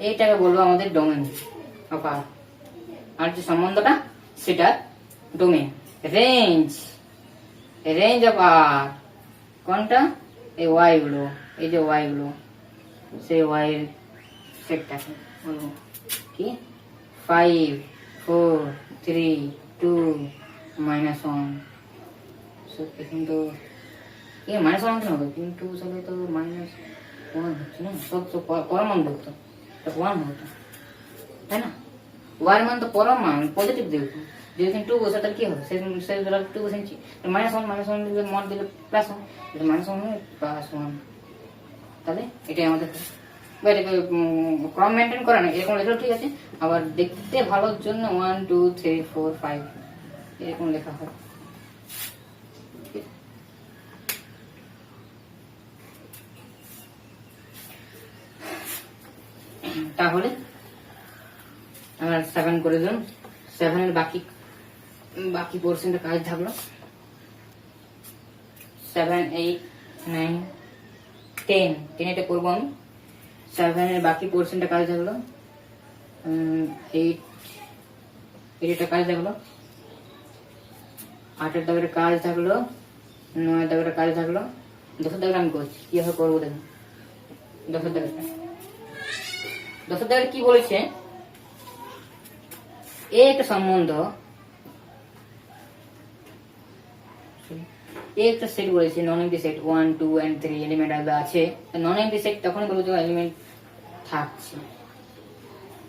এইটাকে বলবো আমাদের ডোমেন অফ আর, আর যে সম্বন্ধটা সেটা ডোমেন। রেঞ্জ অফ আর কোনটা, এই ওয়াই গুলো, এই যে ওয়াই গুলো, সেই ওয়াই এর সেটটাকে বলবো কি 5, 4, 3, 2, -1, এখানে তো -1 কেন হবে, কিন্তু চলে তো -1 হচ্ছে না, সব তো পরমান দেখতো 1 হতো, তাই না? ওয়ার মান তো পরম মান, পজিটিভ দেখবো, যদি এখানে 2 বসে তাহলে কি হবে, সেই 2 বসেছি, -1 দিলে মড দিলে +1, এটা -1 হবে +1, তাহলে এটাই আমাদের, এটাকে ক্রম মেনটেন করা না, এরকম লেখা ঠিক আছে, আবার দেখতে ভালোর জন্য 1, 2, 3, 4, 5 এরকম লেখা হয়। তাহলে আমরা 7 করে দিলাম, 7 এর বাকি পোরশনটা কাজ থাকলো, 7, 8, 9, 10 এটা করবো আমি, 7 এর বাকি পোরশনটা কাজ থাকলো, 8 এটা কাজ থাকলো, 8 এর দাগের কাজ থাকলো, 9 এর দাগের কাজ থাকলো, 10 এর দাগের আমি করছি, কিভাবে করবো দেখুন। 10 এর দাগের কি বলেছে, একটা সম্বন্ধ, একটা সেট বলেছে, নন এমটি সেট 1, 2 and 3 এলিমেন্ট আছে, নন এমটি সেট তখনই বলবো যখন এলিমেন্ট থাকছে,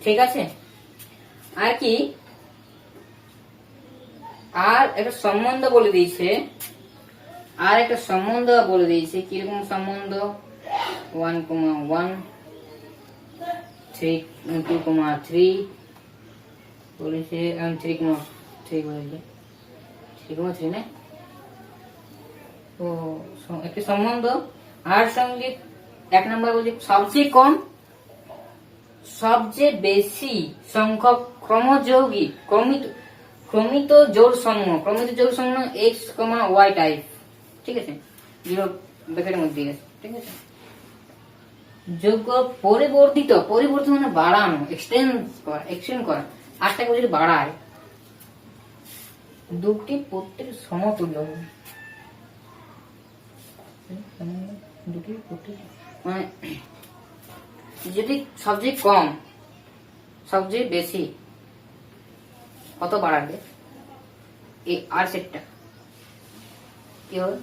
ঠিক আছে। আর কি, আর একটা সম্বন্ধ বলে দিয়েছে, কিরকম সম্বন্ধ, 1, 1, 3, 2, 3 বলেছে, 3, বলেছে 3, না, ও একটি সম্বন্ধ আর সঙ্গে 1 নম্বর বলছে সবচেয়ে বেশি সংখ্যক ক্রমযৌগিক ক্রমিত জোড় সমূহ এক্স ওয়াই টাইপ, ঠিক আছে, জিরো ব্র্যাকেটের মধ্যে আছে, ঠিক আছে। যোগ্য পরিবর্তিত মানে বাড়ানো, এক্সটেন্ড করা, আটটাকে যদি বাড়ায় দুটি প্রত্যেক সমতুল্য হবে, দুটি প্রত্যেক মানে যদি সবচেয়ে কম সবচেয়ে বেশি কত বাড়াবে এই আর সেটটা কি হবে,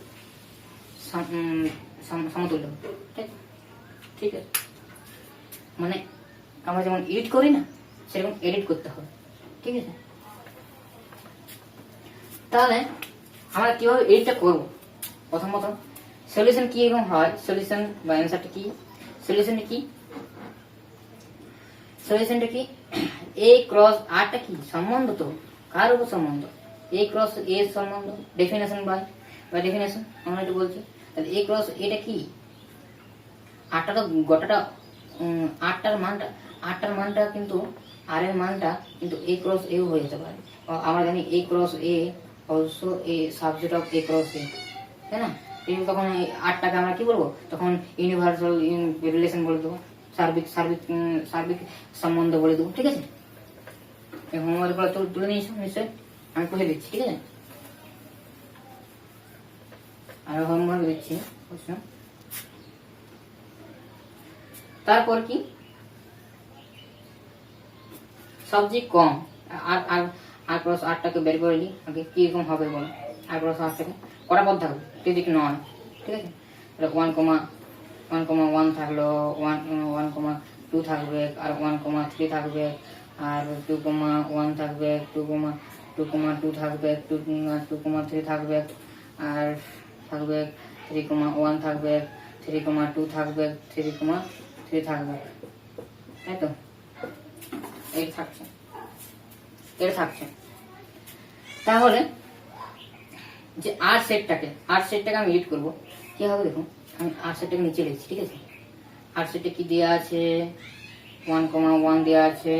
সমতুল্য, ঠিক আছে। মানে আমরা যেমন এডিট করি না সেরকম এডিট করতে হবে, ঠিক আছে। তাহলে আমরা কিভাবে এডিটটা করবো, প্রথমত সলিউশন কি এরকম হয়, সলিউশন বা অ্যান্সারটা কি, সলিউশনটা কি এ ক্রস আরটা কি সম্বন্ধ, তো কার উপর সম্বন্ধ, এ ক্রস এ সম্বন্ধ, ডেফিনেশন বা ডেফিনেশন আমরা এটা বলছি। তাহলে এ ক্রস এটা কি, আটটা তো গোটাটা আটটার মানটা কিন্তু আর এর মানটা কিন্তু এ ক্রস এও হয়ে যেতে পারে। আমরা জানি A cross A also a subset of A cross A, তাই না। তখন আটটাকে আমরা কি বলবো, তখন ইউনিভার্সাল রিলেশন বলে দেবো, সার্বিক সম্বন্ধ বলে দেবো, ঠিক আছে। হোমওয়ার্ক গুলো তুলে নিয়েছো নিশ্চয়, আমি পড়ে দিচ্ছি, ঠিক আছে। আর হোমওয়ার্ক দিচ্ছি, তারপর কি সবচেয়ে কম আর ক্রস আটটাকে বের করে নিই আগে, কিরকম হবে বলো, আর ক্রস আটটাকে কটা পদ থাকবে, যদি নয়, ঠিক আছে। 1,1 থাকলো, 1,2 থাকবে, আর 1,3 থাকবে, আর 2,1 থাকবে, 2,2 থাকবে, 2,3 থাকবে, আর থাকবে 3,1 থাকবে, 3,2 থাকবে, 3,3 থাকবে, তাই তো, এটা থাকছে। তাহলে যে আর সেটটাকে আমি এডিট করবো কি হবে, দেখুন আমি আর সেটটাকে নিচে লিখছি, ঠিক আছে। আর সেটে কি দেওয়া আছে, 1,1 দেওয়া আছে,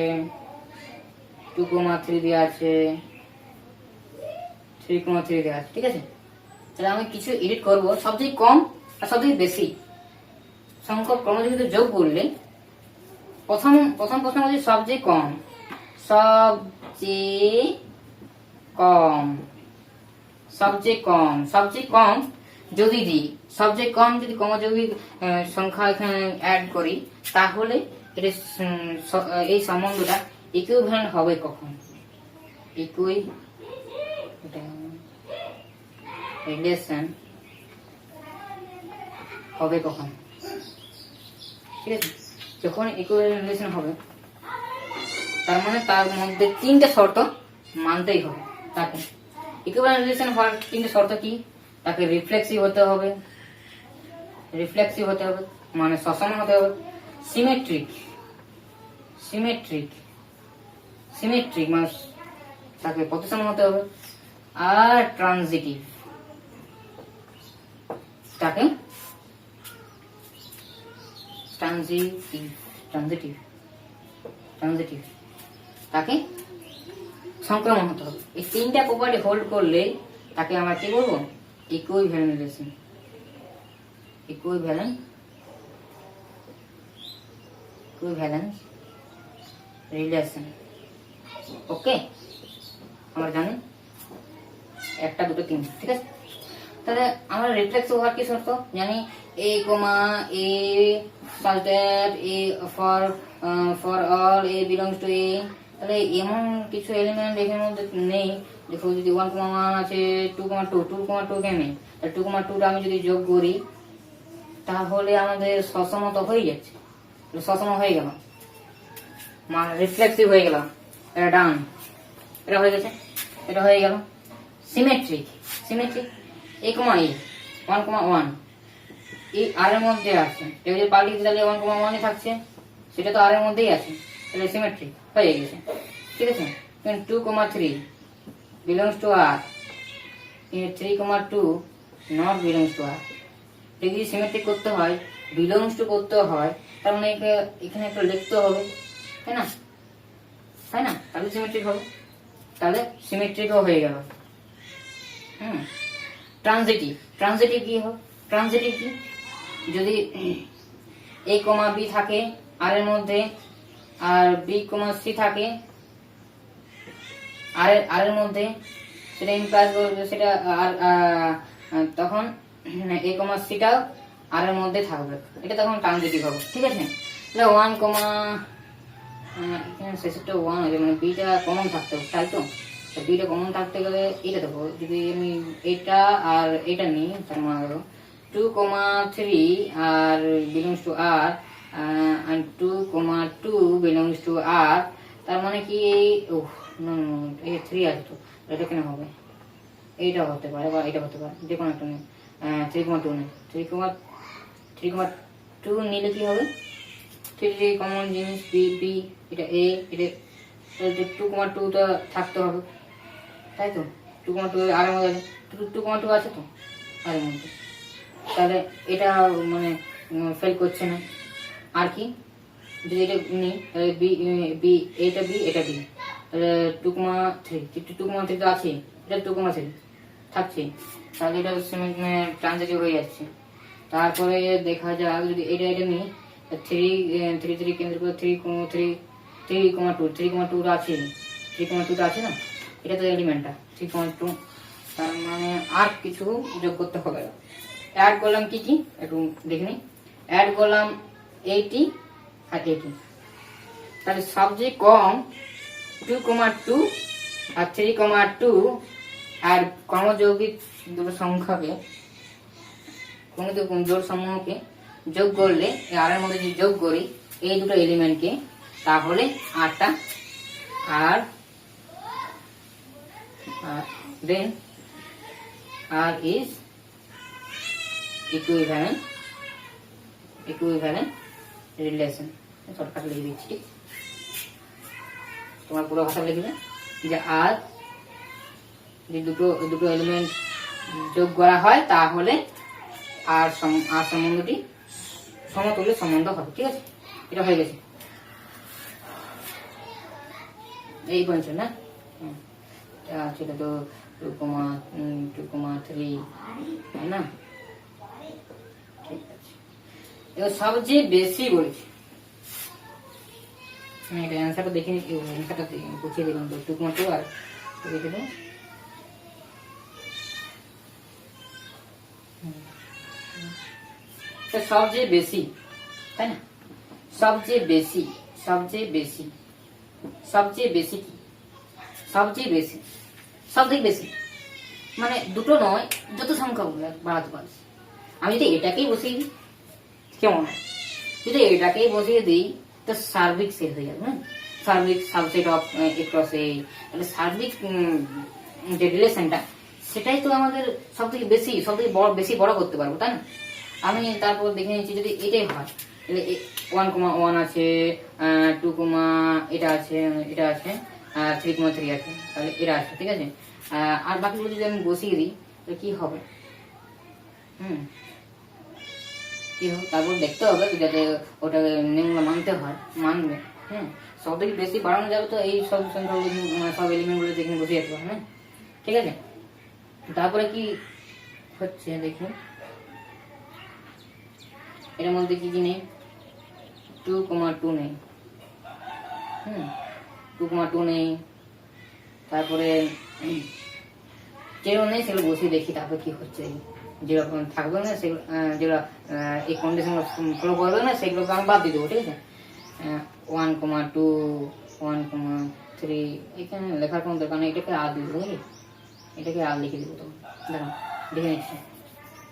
2,3 দেওয়া আছে, 3,3 দেওয়া আছে, ঠিক আছে। তাহলে আমি কিছু এডিট করবো, সবচেয়ে কম আর সবচেয়ে বেশি সংখ্যক ক্রমযুক্ত যোগ করলে প্রথম প্রশ্ন হচ্ছে সবচেয়ে কম যদি দিই, সবচেয়ে কম যদি ক্রমযৌগিক সংখ্যা এখানে অ্যাড করি, তাহলে এটা এই সম্বন্ধটা ইকুইভ্যালেন্ট হবে কখন, রিলেশন হবে কখন, ঠিক আছে। যখন ইকুইভ্যালেন্ট রিলেশন হবে, তার মানে তার মধ্যে তিনটে শর্ত মানতেই হবে তাকে। ইকুইভ্যালেন্ট রিলেশন হওয়ার তিনটে শর্ত কি, তাকে রিফ্লেক্সিভ হতে হবে মানে সসমান হতে হবে, সিমেট্রিক মানে তাকে প্রতিসম হতে হবে, আর ট্রানজিটিভ তাকে তাকে সংক্রমণ হতে হবে। এই তিনটা প্রপার্টি হোল্ড করলে তাকে আমরা কি বলবো, ইকুইভ্যালেন্ট রিলেশন, ওকে। আমরা জানি 1, 2, 3, ঠিক আছে। তাহলে আমরা রিফ্লেক্সিভ হওয়ার কি শর্ত জানি, A subset A for all A belongs to A. তাহলে এমন কিছু এলিমেন্ট এখানে মধ্যে নেই, দেখো যদি 1,1 আছে, 2,2 কেন নেই, 2,2টা আমি যদি যোগ করি তাহলে আমাদের সসম হয়ে যাচ্ছে, সসম হয়ে গেল, মানে রিফ্লেক্সিভ হয়ে গেল, এটা ডান, এটা হয়ে গেছে, এটা হয়ে গেল। সিমেট্রিক এ 1,1 এই আর এর মধ্যে আছে, এবার যদি পাল্টে দিতে, তাহলে 1,1 থাকছে, সেটা তো আর এর মধ্যেই আছে, তাহলে সিমেট্রিক হয়ে গেছে, ঠিক আছে। 2,3 belongs to R, 3,2 not belongs to R. যদি সিমেট্রিক করতে হয়, বিলংস টু করতে হয়, তার মানে এখানে একটা লিখতে হবে তাই না? তাই না? তাহলে সিমেট্রিক হবে, তাহলে সিমেট্রিকও হয়ে গেল। ট্রানজিটিভ, ট্রানজিটিভ কি হবে? ট্রানজিটিভ কি, যদি a, b থাকে আর এর মধ্যে, আর b, c থাকে আর এর মধ্যে, সেটা ইমপ্লাইজ করবে সেটা আর তখন a, c টাও আর এর মধ্যে থাকবে, এটা তখন ট্রানজিটিভ হবে। ঠিক আছে, তাহলে 1, এখানে শেষেরটা 1 হয়ে যাবে, মানে বিটা কমন থাকতে হবে, তাই তো? বিটা কমন থাকতে গেলে এটা দেখো, যদি আমি এটা আর এটা নিই, তার মানে দেখো 2, 3 আর belongs to R, and 2, 2 belongs to R, তার মানে কি এই এই 3 আছে, তো এটা কেন হবে? এইটা হতে পারে বা এটা হতে পারে, যে কোনো একটা নেই। 3,2 নেই, 3,2 নিলে কি হবে? 3 কমন জিনিস, বি, এটা এ, এটা 2,2টা থাকতে হবে, তাই তো? 2,2 আর এর মধ্যে আছে, 2,2 আছে তো আর এর মধ্যে, তাহলে এটা মানে ফেল করছে না। আর কি, যদি এটা নিই তাহলে বি, এটা বি, এটা বি, তাহলে 2,3, 2,3 তো আছে, এটা 2,3 থাকছে, তাহলে এটা ট্রানজিটিভ হয়ে যাচ্ছে। তারপরে দেখা যাক, যদি এটা নিই 3 কেন্দ্র করে 3,2 আছে, 3,2 আছে না, এটা তো এলিমেন্টটা 3,2, তার মানে আর কিছু যোগ করতে হবে না। অ্যাড করলাম কি কি একটু দেখে নিই, অ্যাড করলাম 80 আর 80, তাহলে সবচেয়ে কম 2,2 আর 3,2 আর কর্মযৌগিক দুটো সংখ্যাকে, কোনো জোড় সমূহকে যোগ করলে, আর এর মধ্যে যদি যোগ করি এই দুটো এলিমেন্টকে, তাহলে আরটা আর দেন আর ইজ ইকুইভ্যালেন্ট রিলেশন। শর্টকাট লিখে দিচ্ছি, তোমার পুরো ভাষা লিখবে যে আর যদি দুটো এলিমেন্ট যোগ করা হয় তাহলে আর সম্বন্ধটি সমতুল্য সম্বন্ধ হবে। ঠিক আছে, এটা হয়ে গেছে, এই পয়েন্ট না? সেটা তো 2,3 তাই না? ঠিক আছে, এবার সবচেয়ে বেশি বলেছি, এটা অ্যান্সারটা দেখে নিচ্ছি, অ্যান্সারটা বুঝিয়ে দিলাম তো 2,2 আর দেখে দিলাম সবচেয়ে বেশি, তাই না? সবচেয়ে বেশি কি, সবচেয়ে বেশি সব থেকে বেশি মানে দুটো নয়, যত সংখ্যা বাড়াতে পারছি। আমি যদি এটাকেই বসিয়ে দিই কেমন হয়? যদি এটাকেই বসিয়ে দিই তো সার্বিক সেট হয়ে যাবে, হ্যাঁ, সার্বিক সাবসেট অফ এ ক্রস এ, তাহলে সার্বিক যে রিলেশনটা সেটাই তো আমাদের সব থেকে বেশি বেশি বড় করতে পারবো, তাই না? আমি তারপর দেখে নিচ্ছি, যদি এটাই হয় তাহলে 1,1 আছে, 2, এটা আছে, 3,3 আছে, তাহলে এটা আছে। ঠিক আছে, আর বাকিগুলো যদি আমি বসিয়ে দিই তাহলে কি হবে? কি হবে তারপর দেখতে হবে যাতে ওটা নিয়মগুলো মানবে। সব থেকে বেশি বাড়ানো যাবে তো এই সব সংখ্যাগুলো, সব এলিমেন্টগুলো যেখানে বসে যেতে হবে। ঠিক আছে, তারপরে কি হচ্ছে দেখি, এর মধ্যে কি নেই? 2,2 নেই, 2,2 নেই, তারপরে যেগুলো নেই সেগুলো বসিয়ে দেখি তারপরে কি হচ্ছে। যেরকম থাকবে না সেগুলো, যেগুলো এই কন্ডিশনগুলো ফলো করবে না সেগুলোকে আমি বাদ দিয়ে দেবো। ঠিক আছে, 1,2, 1,3 এখানে লেখার কোনো দরকার নেই, এটাকে আর দিয়ে দেবো, এটাকে আর লিখে দেবো। তো দেখো দেখে নিচ্ছি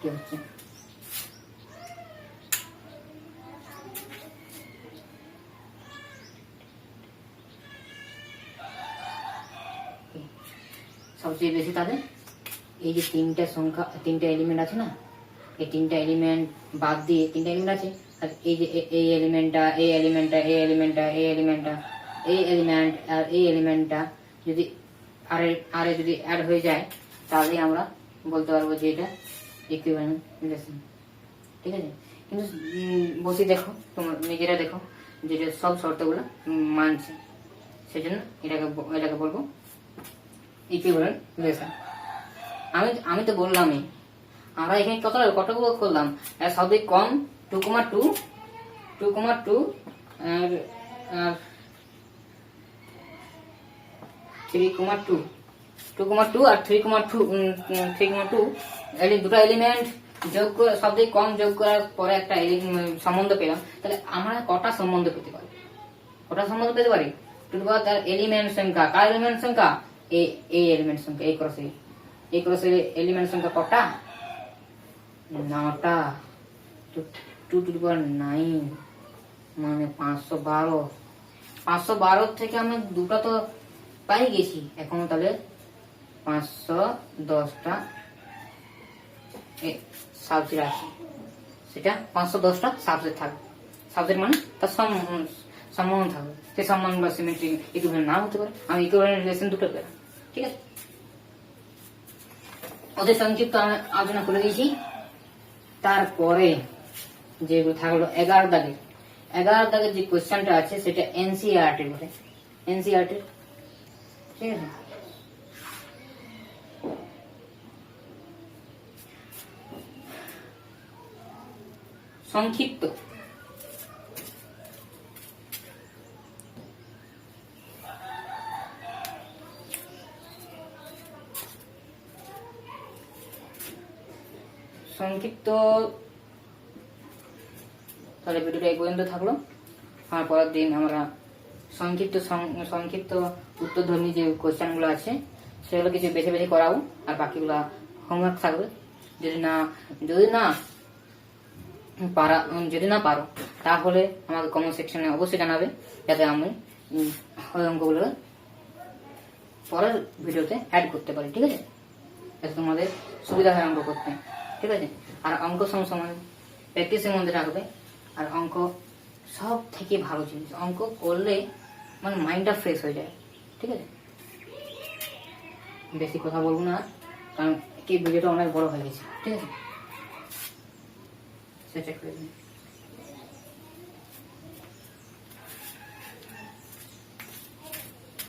কি হচ্ছে। সবচেয়ে বেশি তাদের এই যে তিনটা এলিমেন্ট আছে না, এই তিনটা এলিমেন্ট বাদ দিয়ে, তিনটা এলিমেন্ট আছে, আর এই যে এই এলিমেন্টটা, এই এলিমেন্টটা, এই এলিমেন্টটা, এই এলিমেন্টটা, এই এলিমেন্ট আর এই এলিমেন্টটা যদি আরে যদি অ্যাড হয়ে যায় তাহলে আমরা বলতে পারবো যে এটা ইকুইভ্যালেন্ট রিলেশন। ঠিক আছে, কিন্তু বসে দেখো, তোমরা নিজেরা দেখো যেটা সব শর্তগুলো মানছে, সেজন্য এটাকে বলবো ইকুইভ্যালেন্ট রিলেশন। আমি তো বললামই, আমরা এখানে কতগুলো করলাম, সবই কম 2,2 2,2 আর 3,2 2,2 আর 3,2 দুটো এলিমেন্ট যোগ করে সবথেকে কম যোগ করার পরে একটা সম্বন্ধ পেলাম। তাহলে আমরা কটা সম্বন্ধ পেতে পারি? তার এলিমেন্ট সংখ্যা, কার এলিমেন্ট সংখ্যা? এই এলিমেন্ট সংখ্যা, এই ক্রস এলিমেন্ট সংখ্যা কটা? 9টা। 2^9 মানে 512 থেকে আমরা দুটো তো পাই গেছি, এখন তাহলে 510টা সাবজেক্ট আছে, সেটা 510টা সাবজেক্ট থাকবে। সাবজেক্ট মানে তার সম্বন্ধ থাকবে, সেই সম্বন্ধ বা সিমেট্রি ইকুইভ্যালেন্ট না হতে পারে। আমি ইকুইভ্যালেন্ট রিলেশন দুটো পেলাম, ঠিক আছে। ওদের সংক্ষিপ্ত আমি আলোচনা করে দিয়েছি। তারপরে যেগুলো থাকলো 11 দাগের যে কোয়েশ্চেনটা আছে সেটা এনসিইআরটি বলে, এনসিইআরটি, ঠিক আছে। সংক্ষিপ্ত তাহলে ভিডিওটা এই পর্যন্ত থাকলো। আর পরের দিন আমরা সংক্ষিপ্ত উত্তরধর্মী যে কোয়েশ্চেন গুলো আছে সেগুলো কিছু বেছে বেছে করাবো, আর বাকিগুলা হোমওয়ার্ক থাকবে। যদি না পারো তাহলে আমাকে কমেন্ট সেকশনে অবশ্যই জানাবে, যাতে আমি ওই অঙ্কগুলো পরের ভিডিওতে অ্যাড করতে পারি, ঠিক আছে, যাতে তোমাদের সুবিধা হয় অঙ্ক করতে, ঠিক আছে। আর অঙ্ক সময় প্র্যাকটিসের মধ্যে রাখবে। আর অঙ্ক সব থেকে ভালো জিনিস, অঙ্ক করলে মানে মাইন্ডটা ফ্রেশ হয়ে যায়, ঠিক আছে। বেশি কথা বলবো না, কারণ কি ভিডিওটা অনেক বড় হয়ে গেছে, ঠিক আছে। সেটা করে দিন।